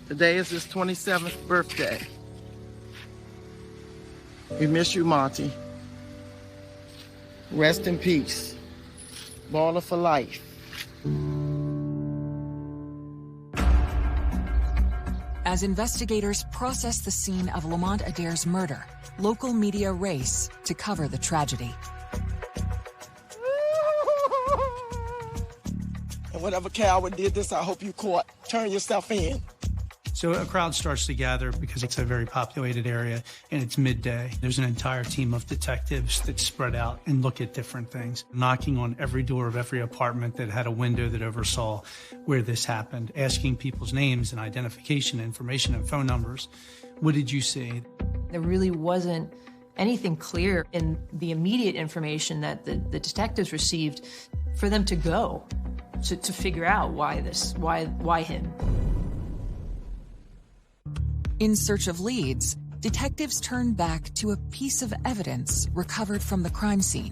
Today is his 27th birthday. We miss you, Monty. Rest in peace. Baller for life. As investigators process the scene of Lamont Adair's murder, local media race to cover the tragedy. And whatever coward did this, I hope you caught. Turn yourself in. So a crowd starts to gather because it's a very populated area and it's midday. There's an entire team of detectives that spread out and look at different things, knocking on every door of every apartment that had a window that oversaw where this happened, asking people's names and identification information and phone numbers. What did you see? There really wasn't anything clear in the immediate information that the detectives received for them to go to figure out why him. In search of leads, detectives turn back to a piece of evidence recovered from the crime scene.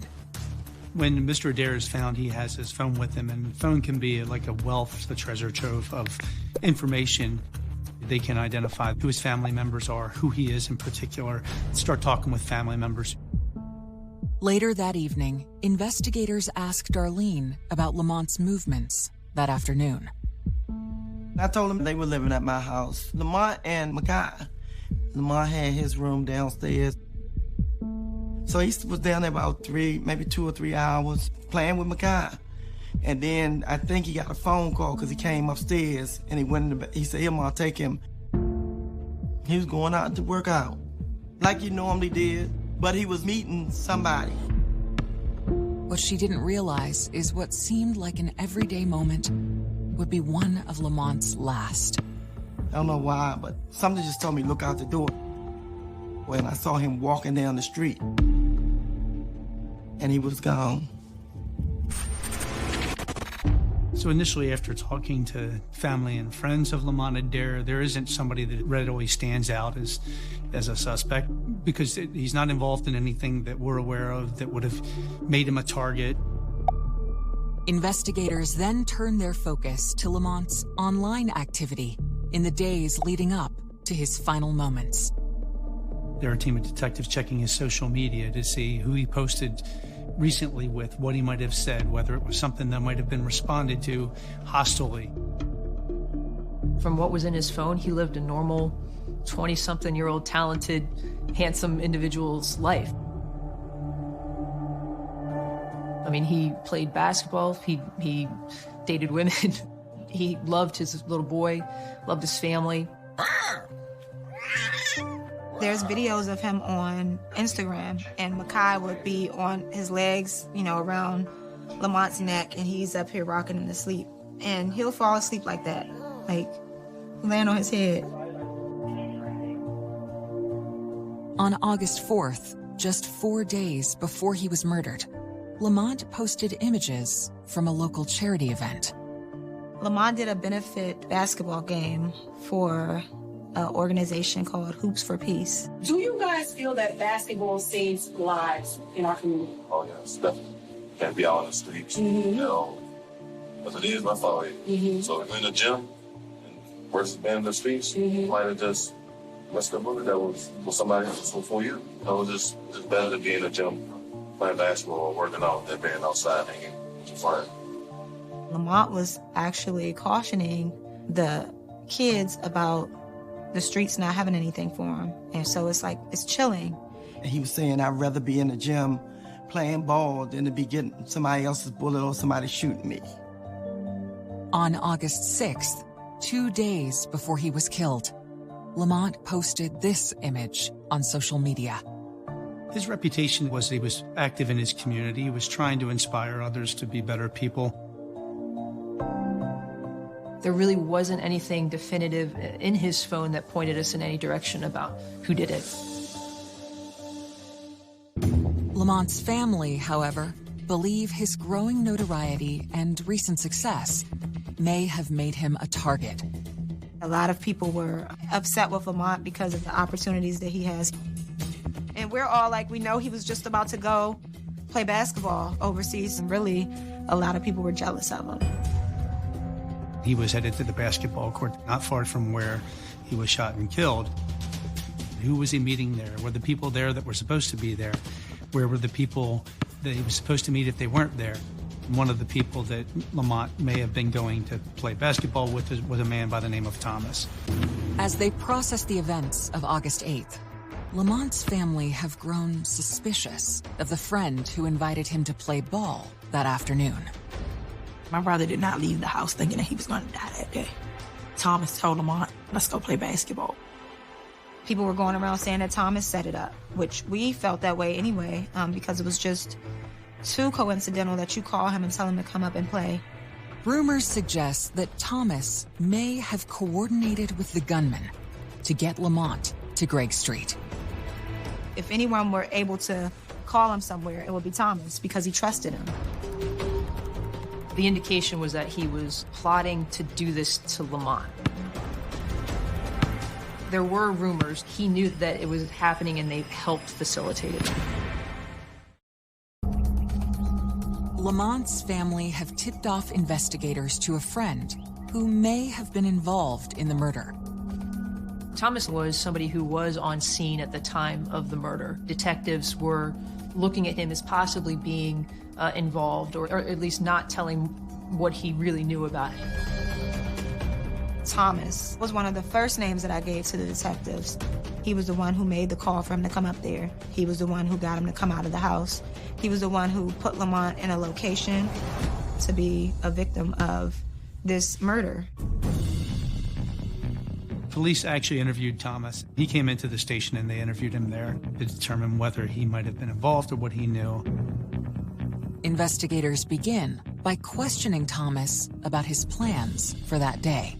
When Mr. Adair is found, he has his phone with him, and the phone can be like a wealth, a treasure trove of information. They can identify who his family members are, who he is in particular, start talking with family members. Later that evening, investigators ask Darlene about Lamont's movements that afternoon. I told them they were living at my house. Lamont and Makai. Lamont had his room downstairs. So he was down there about maybe 2 or 3 hours playing with Makai. And then I think he got a phone call because he came upstairs and he said, "Here, Mom, take him." He was going out to work out like he normally did, but he was meeting somebody. What she didn't realize is what seemed like an everyday moment would be one of Lamont's last. I don't know why, but something just told me, look out the door. When I saw him walking down the street, and he was gone. So initially, after talking to family and friends of Lamont Adair, there isn't somebody that readily stands out as a suspect because he's not involved in anything that we're aware of that would have made him a target. Investigators then turn their focus to Lamont's online activity in the days leading up to his final moments. There are a team of detectives checking his social media to see who he posted recently with, what he might have said, whether it was something that might have been responded to hostilely. From what was in his phone, he lived a normal 20-something-year-old, talented, handsome individual's life. I mean, he played basketball, he dated women, he loved his little boy, loved his family. There's videos of him on Instagram, and Makai would be on his legs, you know, around Lamont's neck, and he's up here rocking him to sleep. And he'll fall asleep like that, like laying on his head. On August 4th, just 4 days before he was murdered, Lamont posted images from a local charity event. Lamont did a benefit basketball game for an organization called Hoops for Peace. Do you guys feel that basketball saves lives in our community? Oh, yes, definitely. Can't be out on the streets, you know, as it is my fault. So if we're in the gym, and versus being in the streets, you might have just messed up movie that was for somebody else before you. It was just better to be in the gym playing basketball or working out than being outside hanging with your friends. Lamont was actually cautioning the kids about the streets not having anything for him. And so it's like, it's chilling. He was saying, I'd rather be in the gym playing ball than to be getting somebody else's bullet or somebody shooting me. On August 6th, 2 days before he was killed, Lamont posted this image on social media. His reputation was he was active in his community. He was trying to inspire others to be better people. There really wasn't anything definitive in his phone that pointed us in any direction about who did it. Lamont's family, however, believe his growing notoriety and recent success may have made him a target. A lot of people were upset with Lamont because of the opportunities that he has. And we're all like, we know he was just about to go play basketball overseas, and really, a lot of people were jealous of him. He was headed to the basketball court not far from where he was shot and killed. Who was he meeting there? Were the people there that were supposed to be there? Where were the people that he was supposed to meet if they weren't there? One of the people that Lamont may have been going to play basketball with was a man by the name of Thomas. As they process the events of August 8th, Lamont's family have grown suspicious of the friend who invited him to play ball that afternoon. My brother did not leave the house thinking that he was going to die that day. Thomas told Lamont, let's go play basketball. People were going around saying that Thomas set it up, which we felt that way anyway, because it was just too coincidental that you call him and tell him to come up and play. Rumors suggest that Thomas may have coordinated with the gunman to get Lamont to Gregg Street. If anyone were able to call him somewhere, it would be Thomas, because he trusted him. The indication was that he was plotting to do this to Lamont. There were rumors. He knew that it was happening and they helped facilitate it. Lamont's family have tipped off investigators to a friend who may have been involved in the murder. Thomas was somebody who was on scene at the time of the murder. Detectives were looking at him as possibly being involved, or at least not telling what he really knew about it. Thomas was one of the first names that I gave to the detectives. He was the one who made the call for him to come up there. He was the one who got him to come out of the house. He was the one who put Lamont in a location to be a victim of this murder. Police actually interviewed Thomas. He came into the station and they interviewed him there to determine whether he might have been involved or what he knew. Investigators begin by questioning Thomas about his plans for that day.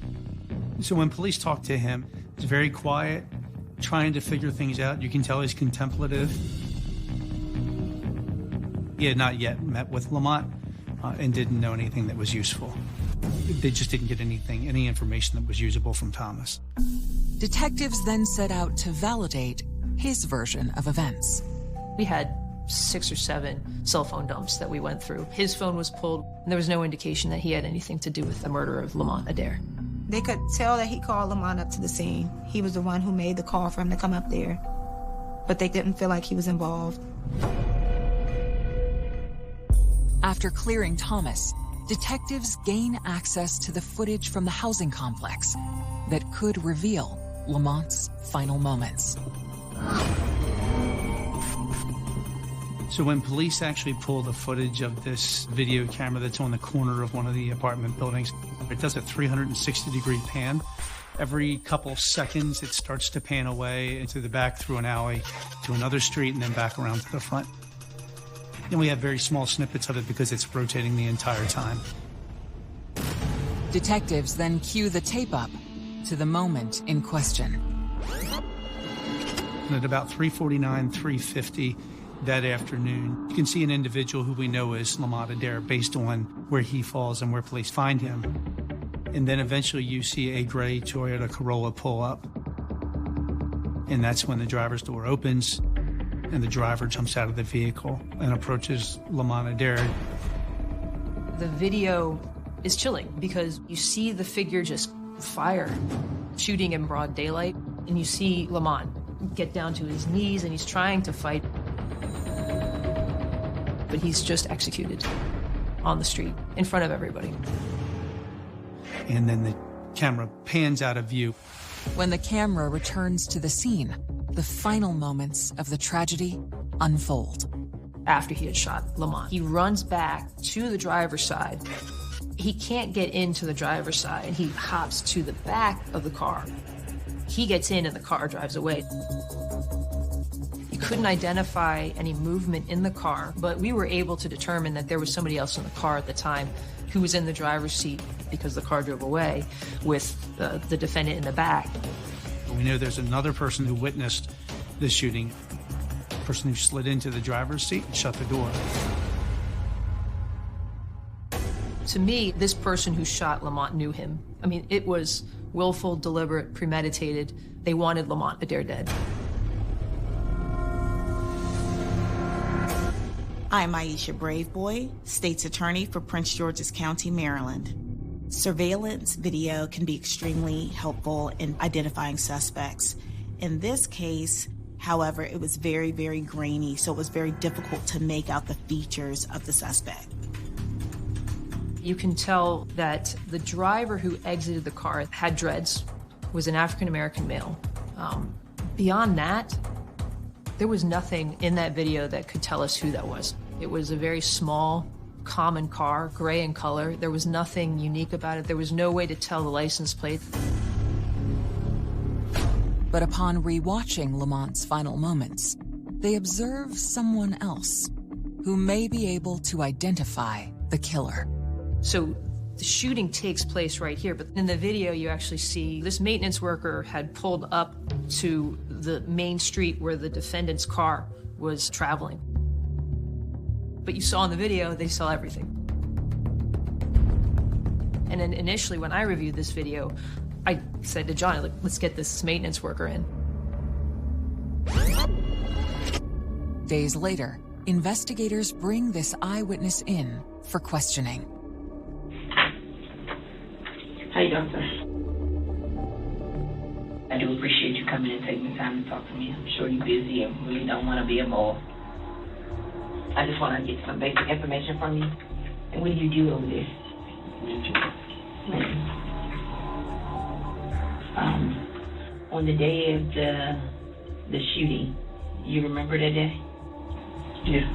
So when police talked to him, he's very quiet, trying to figure things out. You can tell he's contemplative. He had not yet met with Lamont and didn't know anything that was useful. They just didn't get any information that was usable from Thomas. Detectives then set out to validate his version of events. We had 6 or 7 cell phone dumps that we went through. His phone was pulled, and there was no indication that he had anything to do with the murder of Lamont Adair. They could tell that he called Lamont up to the scene. He was the one who made the call for him to come up there. But they didn't feel like he was involved. After clearing Thomas, detectives gain access to the footage from the housing complex that could reveal Lamont's final moments. So when police actually pull the footage of this video camera that's on the corner of one of the apartment buildings, it does a 360-degree pan. Every couple seconds, it starts to pan away into the back through an alley to another street and then back around to the front. And we have very small snippets of it because it's rotating the entire time. Detectives then cue the tape up to the moment in question. And at about 3:49, 3:50 that afternoon, you can see an individual who we know is Lamont Adair based on where he falls and where police find him. And then eventually you see a gray Toyota Corolla pull up. And that's when the driver's door opens and the driver jumps out of the vehicle and approaches Lamont Adair. The video is chilling because you see the figure just fire, shooting in broad daylight, and you see Lamont get down to his knees and he's trying to fight. But he's just executed on the street in front of everybody. And then the camera pans out of view. When the camera returns to the scene, the final moments of the tragedy unfold. After he had shot Lamont, he runs back to the driver's side. He can't get into the driver's side, and he hops to the back of the car. He gets in and the car drives away. You couldn't identify any movement in the car, but we were able to determine that there was somebody else in the car at the time who was in the driver's seat because the car drove away with the defendant in the back. We know there's another person who witnessed the shooting, a person who slid into the driver's seat and shut the door. To me, this person who shot Lamont knew him. I mean, it was willful, deliberate, premeditated. They wanted Lamont Adair dead. I'm Aisha Braveboy, State's Attorney for Prince George's County, Maryland. Surveillance video can be extremely helpful in identifying suspects. In this case, however, it was very, very grainy, so it was very difficult to make out the features of the suspect. You can tell that the driver who exited the car had dreads, was an African-American male. Beyond that, there was nothing in that video that could tell us who that was. It was a very small, common car, gray in color. There was nothing unique about it. There was no way to tell the license plate. But upon rewatching Lamont's final moments, they observe someone else who may be able to identify the killer. So the shooting takes place right here, but in the video you actually see this maintenance worker had pulled up to the main street where the defendant's car was traveling. But you saw in the video, they saw everything. And then initially when I reviewed this video, I said to John, let's get this maintenance worker in. Days later, investigators bring this eyewitness in for questioning. How you doing, sir? I do appreciate you coming and taking the time to talk to me. I'm sure you're busy and really don't want to be a mole. I just want to get some basic information from you. And what do you do over there? On the day of the shooting, you remember that day? Yeah.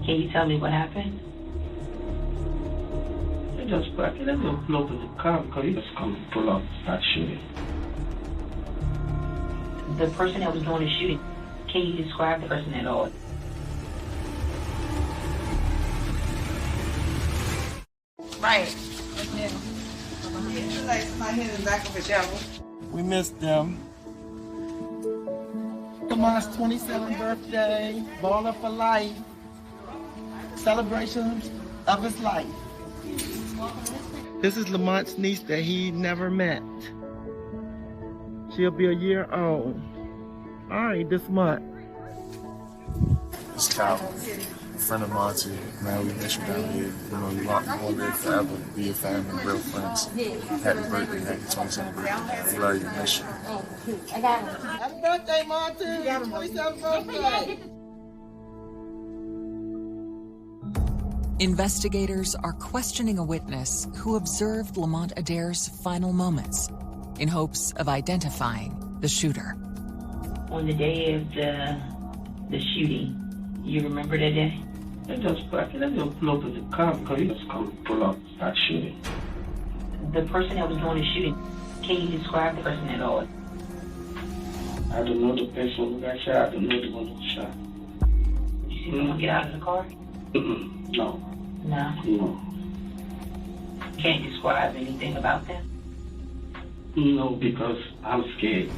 Can you tell me what happened? Just back and then pull over the car because he just come pull up, start shooting. The person that was doing the shooting, can you describe the person at all? Right. Yeah. Like somebody hit the back of a shovel. We missed them. Lamont's 27th birthday, baller for life, celebrations of his life. This is Lamont's niece that he never met. She'll be a year old. All right, this month. It's Calvin, a friend of Monty. Man, we miss you down here. You know, you want to live forever, be your family, real friends. Happy birthday, happy 27th birthday. We love you, miss you. Happy birthday, Monty. 27th birthday. Investigators are questioning a witness who observed Lamont Adair's final moments in hopes of identifying the shooter. On the day of the shooting, you remember that day? I just pull up to the car because he just come pull up, start shooting. The person that was doing the shooting, can you describe the person at all? I don't know the person who got shot. I don't know the one who was shot. Did you see someone get out of the car? No. No? No. Can't describe anything about them? No, because I'm scared.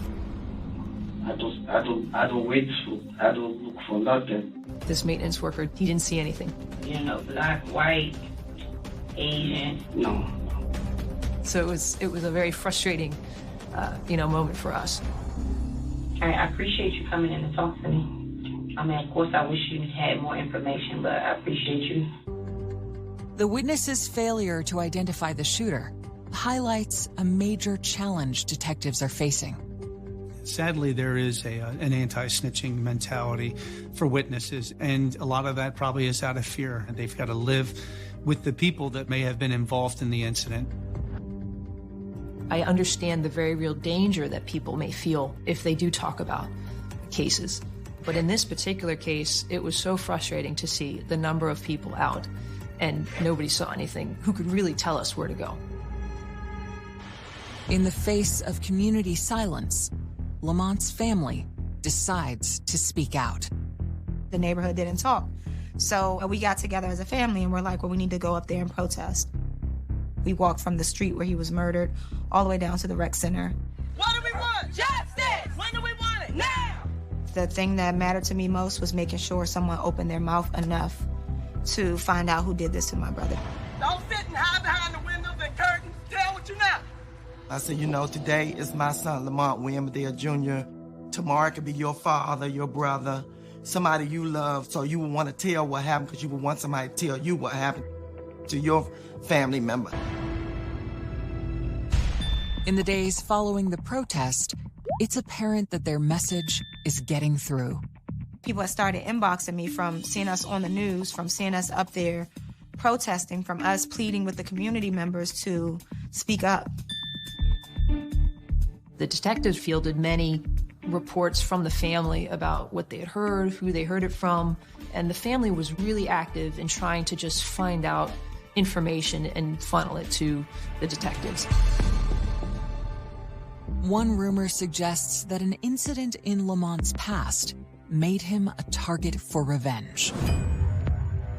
I don't wait for, I don't look for nothing. This maintenance worker, he didn't see anything. You know, black, white, Asian. No. So it was a very frustrating, moment for us. I appreciate you coming in to talk to me. I mean, of course, I wish you had more information, but I appreciate you. The witness's failure to identify the shooter highlights a major challenge detectives are facing. Sadly, there is an anti-snitching mentality for witnesses, and a lot of that probably is out of fear. And they've got to live with the people that may have been involved in the incident. I understand the very real danger that people may feel if they do talk about cases. But in this particular case, it was so frustrating to see the number of people out, and nobody saw anything who could really tell us where to go. In the face of community silence, Lamont's family decides to speak out. The neighborhood didn't talk. So we got together as a family and we're like, well, we need to go up there and protest. We walked from the street where he was murdered all the way down to the rec center. What do we want? Justice! When do we want it? Now! The thing that mattered to me most was making sure someone opened their mouth enough to find out who did this to my brother. Don't sit and hide behind the windows and curtains. Tell what you know. I said, today is my son, Lamont William Adair Jr. Tomorrow it could be your father, your brother, somebody you love, so you would want to tell what happened because you would want somebody to tell you what happened to your family member. In the days following the protest, it's apparent that their message is getting through. People had started inboxing me from seeing us on the news, from seeing us up there protesting, from us pleading with the community members to speak up. The detectives fielded many reports from the family about what they had heard, who they heard it from, and the family was really active in trying to just find out information and funnel it to the detectives. One rumor suggests that an incident in Lamont's past made him a target for revenge.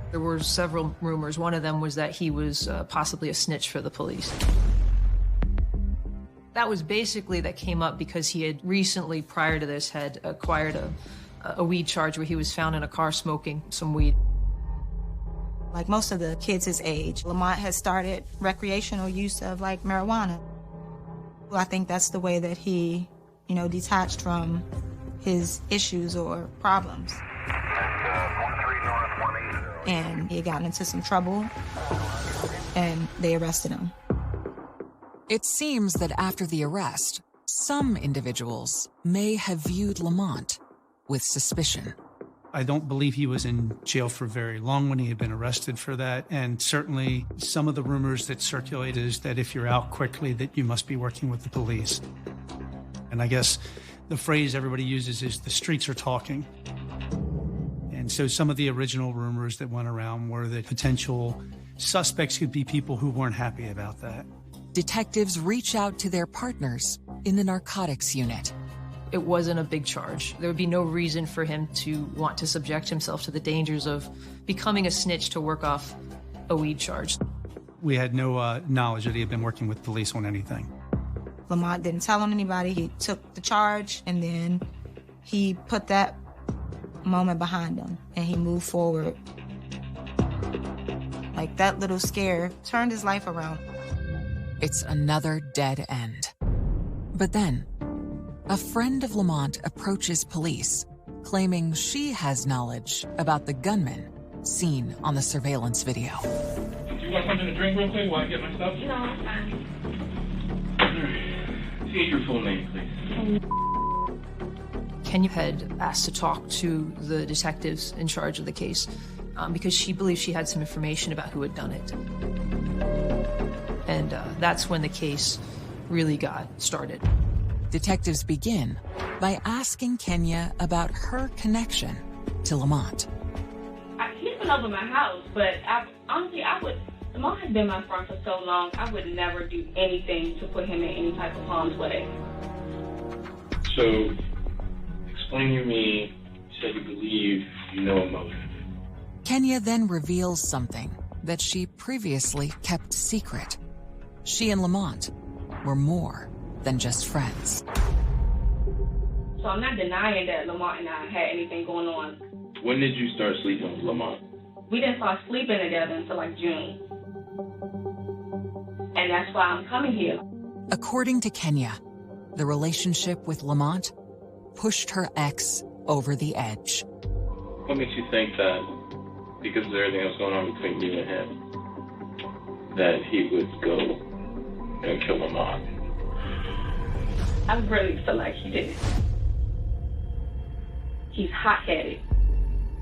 There were several rumors. One of them was that he was possibly a snitch for the police. That was basically that came up because he had recently, prior to this, had acquired a weed charge where he was found in a car smoking some weed. Like most of the kids his age, Lamont has started recreational use of marijuana. I think that's the way that he, detached from his issues or problems. And he had gotten into some trouble, and they arrested him. It seems that after the arrest, some individuals may have viewed Lamont with suspicion. I don't believe he was in jail for very long when he had been arrested for that. And certainly some of the rumors that circulate is that if you're out quickly, that you must be working with the police. And I guess the phrase everybody uses is the streets are talking. And so some of the original rumors that went around were that potential suspects could be people who weren't happy about that. Detectives reach out to their partners in the narcotics unit. It wasn't a big charge. There would be no reason for him to want to subject himself to the dangers of becoming a snitch to work off a weed charge. We had no knowledge that he had been working with police on anything. Lamont didn't tell on anybody. He took the charge, and then he put that moment behind him, and he moved forward. Like, that little scare turned his life around. It's another dead end. But then, a friend of Lamont approaches police, claiming she has knowledge about the gunman seen on the surveillance video. You want something to drink real quick while I get my stuff? No, I'm fine. Say your full name, please. Kenya had asked to talk to the detectives in charge of the case because she believed she had some information about who had done it. And that's when the case really got started. Detectives begin by asking Kenya about her connection to Lamont. He's been over my house, but Lamont has been my friend for so long, I would never do anything to put him in any type of harm's way. So, explain to me, you said you believe you know a motive. Kenya then reveals something that she previously kept secret. She and Lamont were more than just friends. So I'm not denying that Lamont and I had anything going on. When did you start sleeping with Lamont? We didn't start sleeping together until like June. And that's why I'm coming here. According to Kenya, the relationship with Lamont pushed her ex over the edge. What makes you think that, because of everything that was going on between you and him, that he would go and kill Lamont? I really feel like he did it. He's hot-headed.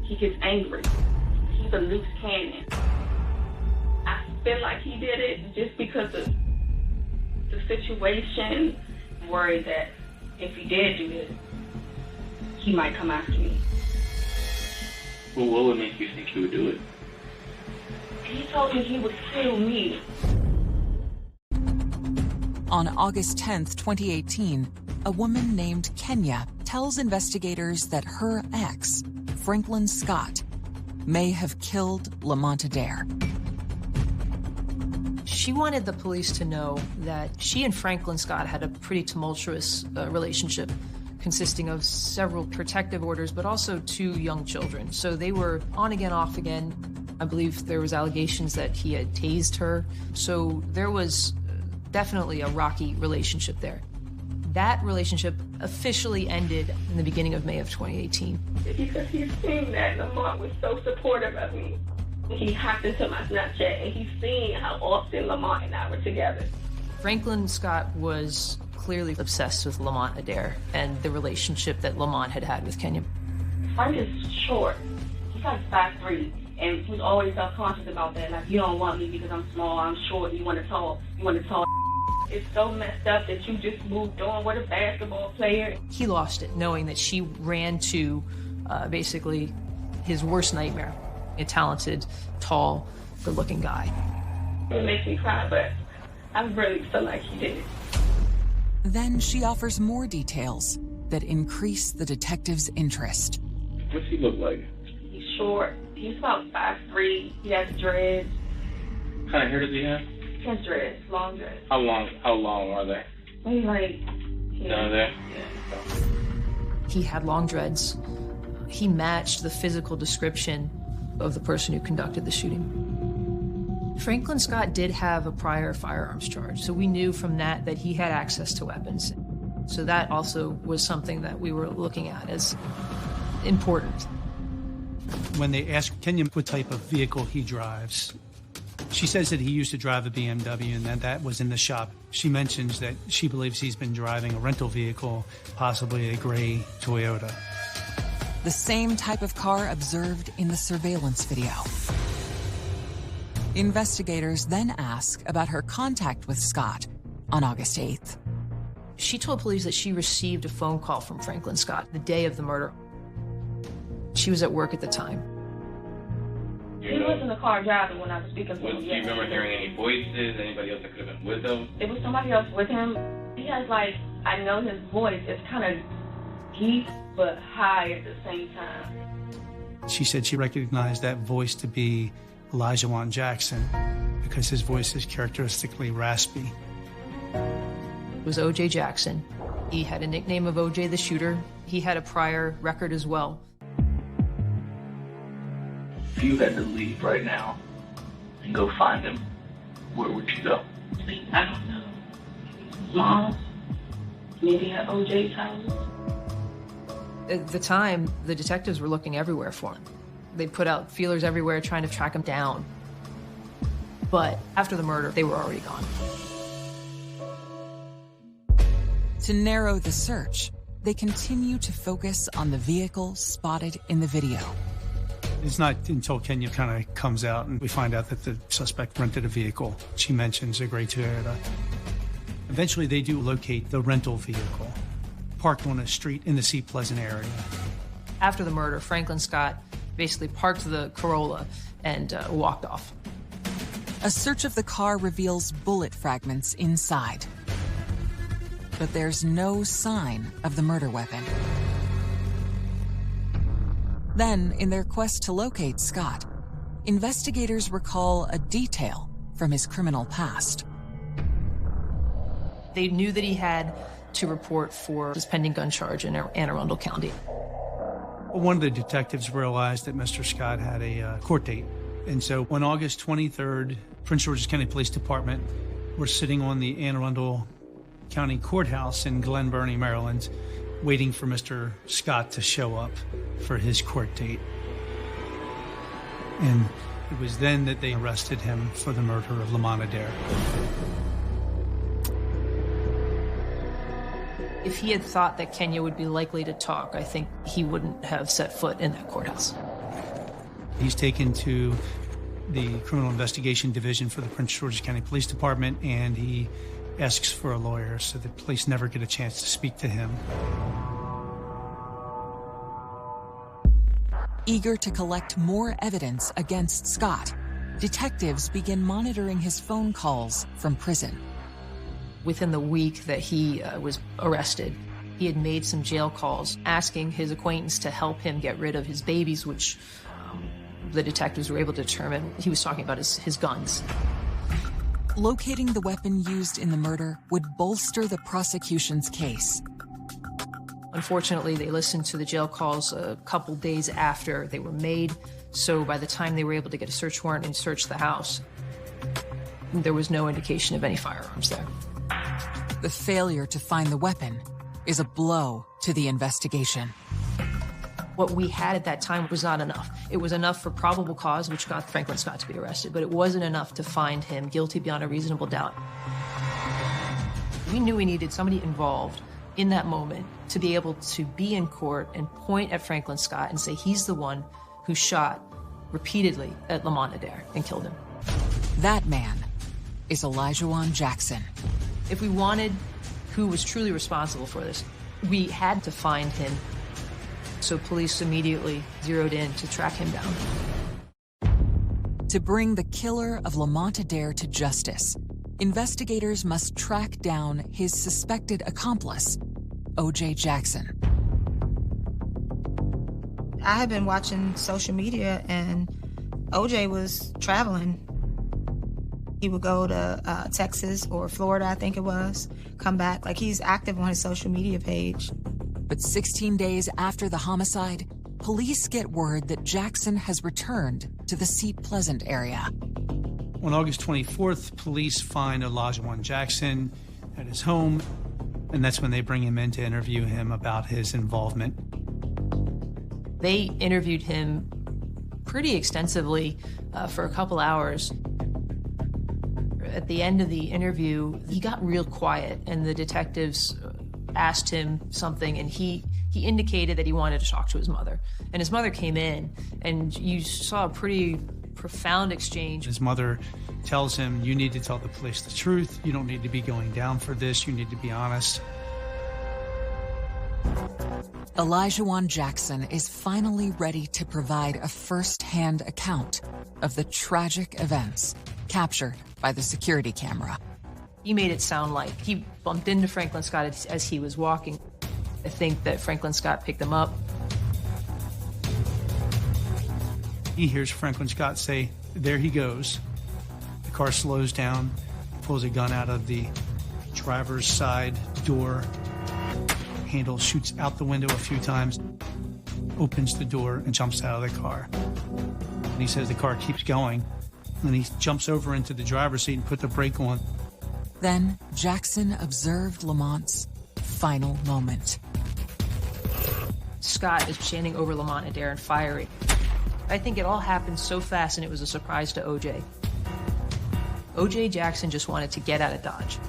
He gets angry. He's a loose cannon. I feel like he did it just because of the situation. I'm worried that if he did do it, he might come after me. Well, what would make you think he would do it? He told me he would kill me. On August 10th, 2018, a woman named Kenya tells investigators that her ex, Franklin Scott, may have killed Lamont Adair. She wanted the police to know that she and Franklin Scott had a pretty tumultuous relationship consisting of several protective orders, but also 2 young children. So they were on again, off again. I believe there was allegations that he had tased her. So there was definitely a rocky relationship there. That relationship officially ended in the beginning of May of 2018. Because he's seen that Lamont was so supportive of me. He hacked into my Snapchat and he's seen how often Lamont and I were together. Franklin Scott was clearly obsessed with Lamont Adair and the relationship that Lamont had had with Kenya. Frank is short. He's like 5'3", and he's always self-conscious about that. Like, you don't want me because I'm small, I'm short, you want to talk. It's so messed up that you just moved on with a basketball player. He lost it, knowing that she ran to basically his worst nightmare, a talented, tall, good-looking guy. It makes me cry, but I really feel like he did it. Then she offers more details that increase the detective's interest. What's he look like? He's short. He's about 5'3". He has dreads. What kind of hair does he have? He has dreads, long dreads. How long are they? Maybe like... Down there? Yeah. He had long dreads. He matched the physical description of the person who conducted the shooting. Franklin Scott did have a prior firearms charge, so we knew from that he had access to weapons. So that also was something that we were looking at as important. When they ask Kenya what type of vehicle he drives, she says that he used to drive a BMW and that was in the shop. She mentions that she believes he's been driving a rental vehicle, possibly a gray Toyota. The same type of car observed in the surveillance video. Investigators then ask about her contact with Scott on August 8th. She told police that she received a phone call from Franklin Scott the day of the murder. She was at work at the time. He was in the car driving when I was speaking to him. Do you remember hearing any voices, anybody else that could have been with him? It was somebody else with him. He has like, I know his voice is kind of deep but high at the same time. She said she recognized that voice to be Elijah Wan Jackson because his voice is characteristically raspy. It was O.J. Jackson. He had a nickname of O.J. the Shooter. He had a prior record as well. If you had to leave right now, go find him, where would you go? I don't know. Mom, maybe at OJ's house. At the time, the detectives were looking everywhere for him. They put out feelers everywhere trying to track him down. But after the murder, they were already gone. To narrow the search, they continue to focus on the vehicle spotted in the video. It's not until Kenya kind of comes out and we find out that the suspect rented a vehicle. She mentions a gray Toyota. Eventually, they do locate the rental vehicle, parked on a street in the Seat Pleasant area. After the murder, Franklin Scott basically parked the Corolla and walked off. A search of the car reveals bullet fragments inside. But there's no sign of the murder weapon. Then, in their quest to locate Scott, investigators recall a detail from his criminal past. They knew that he had to report for his pending gun charge in Anne Arundel County. One of the detectives realized that Mr. Scott had a court date. And so on August 23rd, Prince George's County Police Department were sitting on the Anne Arundel County Courthouse in Glen Burnie, Maryland, waiting for Mr. Scott to show up for his court date. And it was then that they arrested him for the murder of Lamont Adair. If he had thought that Kenya would be likely to talk, I think he wouldn't have set foot in that courthouse. He's taken to the Criminal Investigation Division for the Prince George's County Police Department, and he asks for a lawyer so the police never get a chance to speak to him. Eager to collect more evidence against Scott, detectives begin monitoring his phone calls from prison. Within the week that he was arrested, he had made some jail calls asking his acquaintance to help him get rid of his babies, which the detectives were able to determine he was talking about his guns. Locating the weapon used in the murder would bolster the prosecution's case. Unfortunately, they listened to the jail calls a couple days after they were made, so by the time they were able to get a search warrant and search the house, there was no indication of any firearms there. The failure to find the weapon is a blow to the investigation. What we had at that time was not enough. It was enough for probable cause, which got Franklin Scott to be arrested, but it wasn't enough to find him guilty beyond a reasonable doubt. We knew we needed somebody involved in that moment to be able to be in court and point at Franklin Scott and say he's the one who shot repeatedly at Lamont Adair and killed him. That man is Elijah Jackson. If we wanted who was truly responsible for this, we had to find him. So police immediately zeroed in to track him down. To bring the killer of Lamont Adair to justice, investigators must track down his suspected accomplice, O.J. Jackson. I had been watching social media, and OJ was traveling. He would go to Texas or Florida, I think it was, come back. Like, he's active on his social media page. But 16 days after the homicide, police get word that Jackson has returned to the Seat Pleasant area. On August 24th, police find Elijah Jackson at his home, and that's when they bring him in to interview him about his involvement. They interviewed him pretty extensively for a couple hours. At the end of the interview, he got real quiet, and the detectives asked him something, and he indicated that he wanted to talk to his mother. And his mother came in, and you saw a pretty profound exchange. His mother tells him, you need to tell the police the truth. You don't need to be going down for this. You need to be honest. Elijah Jackson is finally ready to provide a first-hand account of the tragic events captured by the security camera. He made it sound like he bumped into Franklin Scott as he was walking. I think that Franklin Scott picked him up. He hears Franklin Scott say, there he goes. The car slows down, pulls a gun out of the driver's side door. Handle shoots out the window a few times, opens the door and jumps out of the car. And he says the car keeps going and he jumps over into the driver's seat and put the brake on. Then Jackson observed Lamont's final moment. Scott is standing over Lamont and Darren firing. I think it all happened so fast and it was a surprise to OJ. OJ Jackson just wanted to get out of Dodge.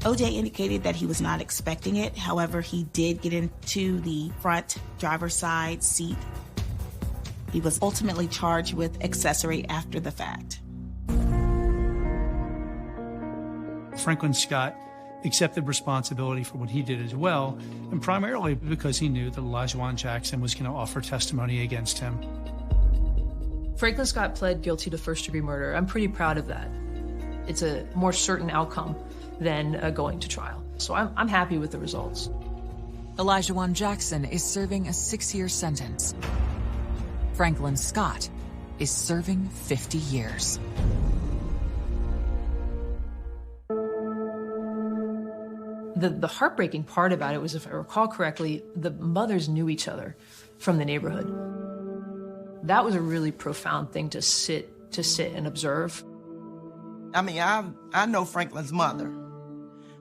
OJ indicated that he was not expecting it. However, he did get into the front driver's side seat. He was ultimately charged with accessory after the fact. Franklin Scott accepted responsibility for what he did as well, and primarily because he knew that Elijah Jackson was going to offer testimony against him. Franklin Scott pled guilty to first-degree murder. I'm pretty proud of that. It's a more certain outcome than going to trial. So I'm happy with the results. Elijah Jackson is serving a 6-year sentence. Franklin Scott is serving 50 years. The heartbreaking part about it was, if I recall correctly, the mothers knew each other from the neighborhood. That was a really profound thing to sit and observe. I mean, I know Franklin's mother,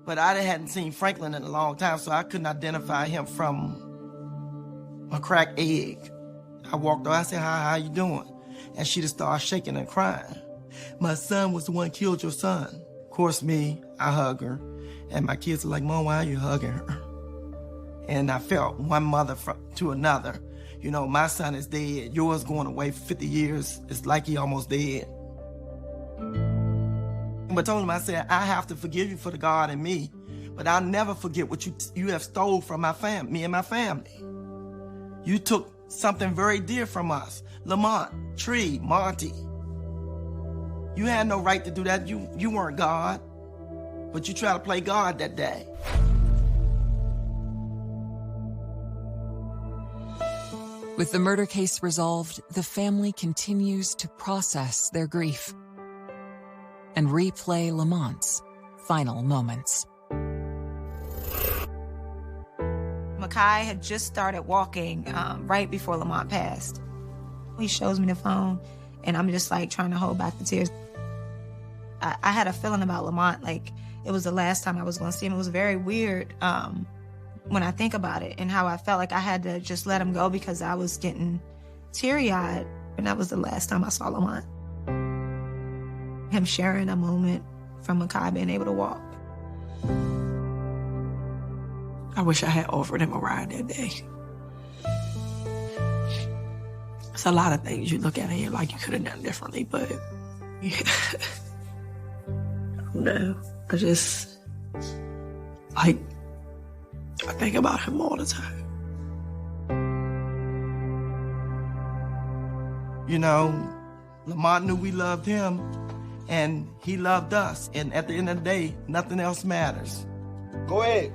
but I hadn't seen Franklin in a long time, so I couldn't identify him from a cracked egg. I walked over, I said, how you doing? And she just started shaking and crying. My son was the one who killed your son. Of course, I hug her. And my kids are like, Mom, why are you hugging her? And I felt one mother to another. You know, my son is dead. Yours going away for 50 years. It's like he almost dead. But I told him, I said, I have to forgive you for the God in me, but I'll never forget what you have stole from me and my family. You took something very dear from us. Lamont, Tree, Monty. You had no right to do that. You weren't God. But you tried to play God that day. With the murder case resolved, the family continues to process their grief and replay Lamont's final moments. Makai had just started walking right before Lamont passed. He shows me the phone, and I'm just like trying to hold back the tears. I had a feeling about Lamont, like it was the last time I was going to see him. It was very weird when I think about it, and how I felt like I had to just let him go because I was getting teary-eyed, and that was the last time I saw Lamont. Him sharing a moment from Makai being able to walk. I wish I had offered him a ride that day. It's a lot of things you look at and you're like, you could have done differently, but yeah. No, I just, like, I think about him all the time. You know, Lamont knew we loved him, and he loved us. And at the end of the day, nothing else matters. Go ahead.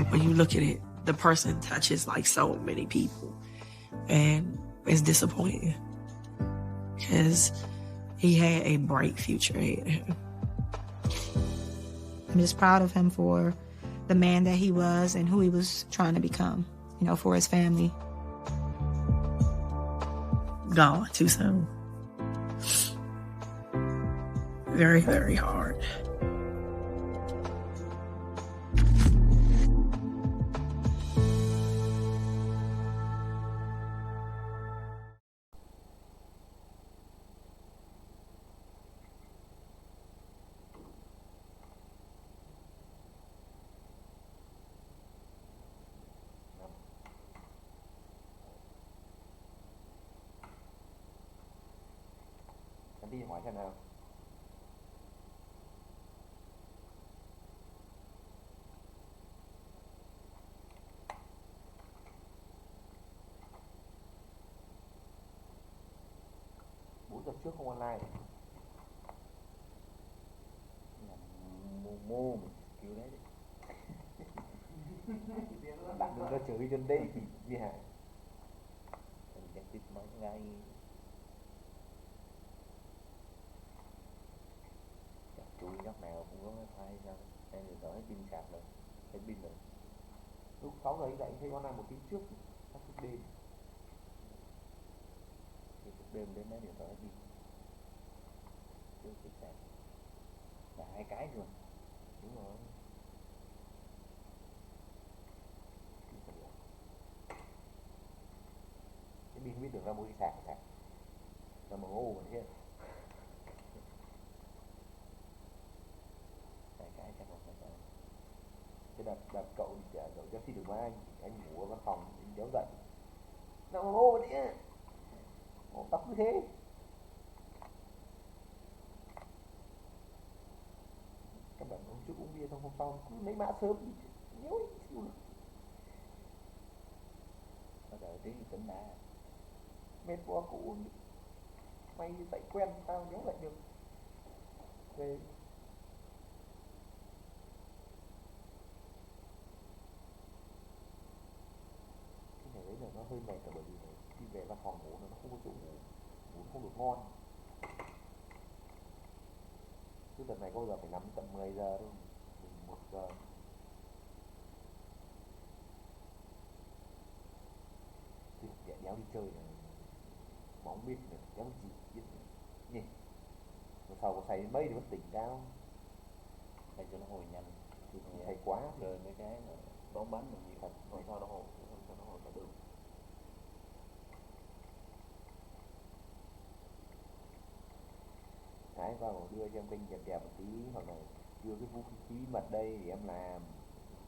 When you look at it, the person touches like so many people, and it's disappointing because he had a bright future ahead of him. I'm just proud of him for the man that he was and who he was trying to become, you know, for his family. Gone too soon. Very, very hard. Anh đi hỏi xem nào. Bốn giờ trước không online. Mô mình cứu đấy. Bạn đừng có chửi trên đây đi hả? Mình sẽ tiếp mấy ngay. Chui góc nào cũng có thay sao em thì tới pin sạc rồi, hết pin rồi. Lúc 6 giờ dậy thấy có làm một tiếng trước, sắp thức đêm. Thì thức đêm đến đấy thì tới hết pin. trước chiếc xe là 2 cái rồi. Đúng rồi. Cái pin biết tưởng ra mua đi sạc ra mà ngu mà chứ. 2 cái chắc không phải. Cái đợt cậu cậu cho xin được mai anh ngủ ở văn phòng kéo dậy nào mà ngu mà đi, tóc như thế. Các bạn hôm trước uống bia xong hôm sau cứ lấy mã sớm nhớ siêu lắm. Bao giờ tí thì tính đã mệt quá cũ uống may dậy quen tao nhớ lại được về. Cái này đấy là nó hơi mệt, bởi vì đi về văn phòng ngủ nó không có chỗ ngủ không được ngon. Chứ đợt này có bao giờ phải nằm tận 10 giờ thôi, 1 giờ. Thì đéo đi chơi này, bóng biết được, đéo gì biết nhỉ. Hôm sau có say đến mấy thì mất tỉnh cao. Hay cho nó hồi nhanh, thì hay quá rồi mấy cái bóng bánh mà nhiều thật, rồi sao nó hồi, sao nó hồi cả đường. Cái vào đưa cho em kênh đẹp đẹp một tí, hoặc là đưa cái vũ khí mật đây để em làm.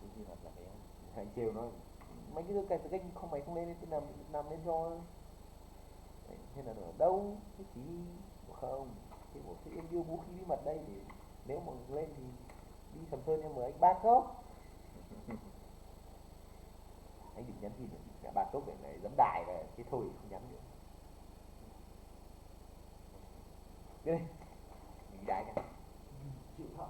Vũ khí mật là cái anh trêu nó mấy cái kênh không mày không lên thì nằm lên cho. Thế là ở đâu cái chỉ không thì một cái em đưa vũ khí bí mật đây thì nếu mà lên thì đi Sầm Sơn em mời anh ba cốc. Anh định nhắn tin cả ba cốc để này dẫm đài về cái thôi không nhắn được. Đây mình đái nha, chịu thở.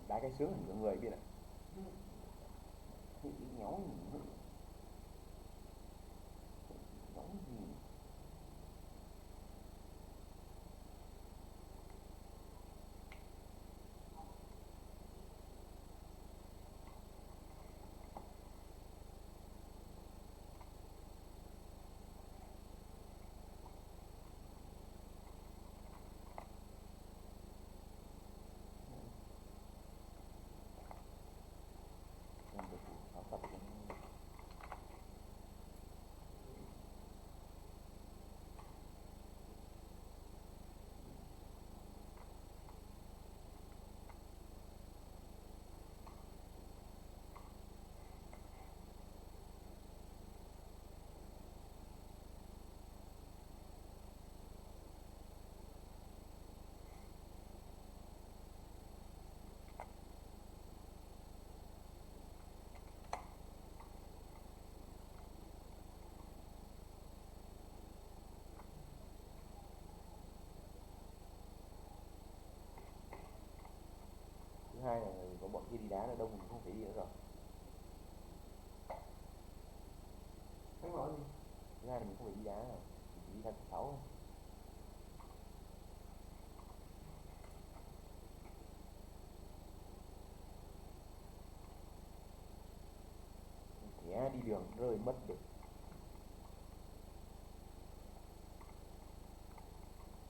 Đá cái sướng thì mọi người biết ạ. Thì nhóm gì hai là có bọn kia đi đá là đông mình không phải đi nữa rồi. Thứ hai là mình không phải đi đá rồi, mình chỉ đi ra 6 thôi. Đi đường rơi mất được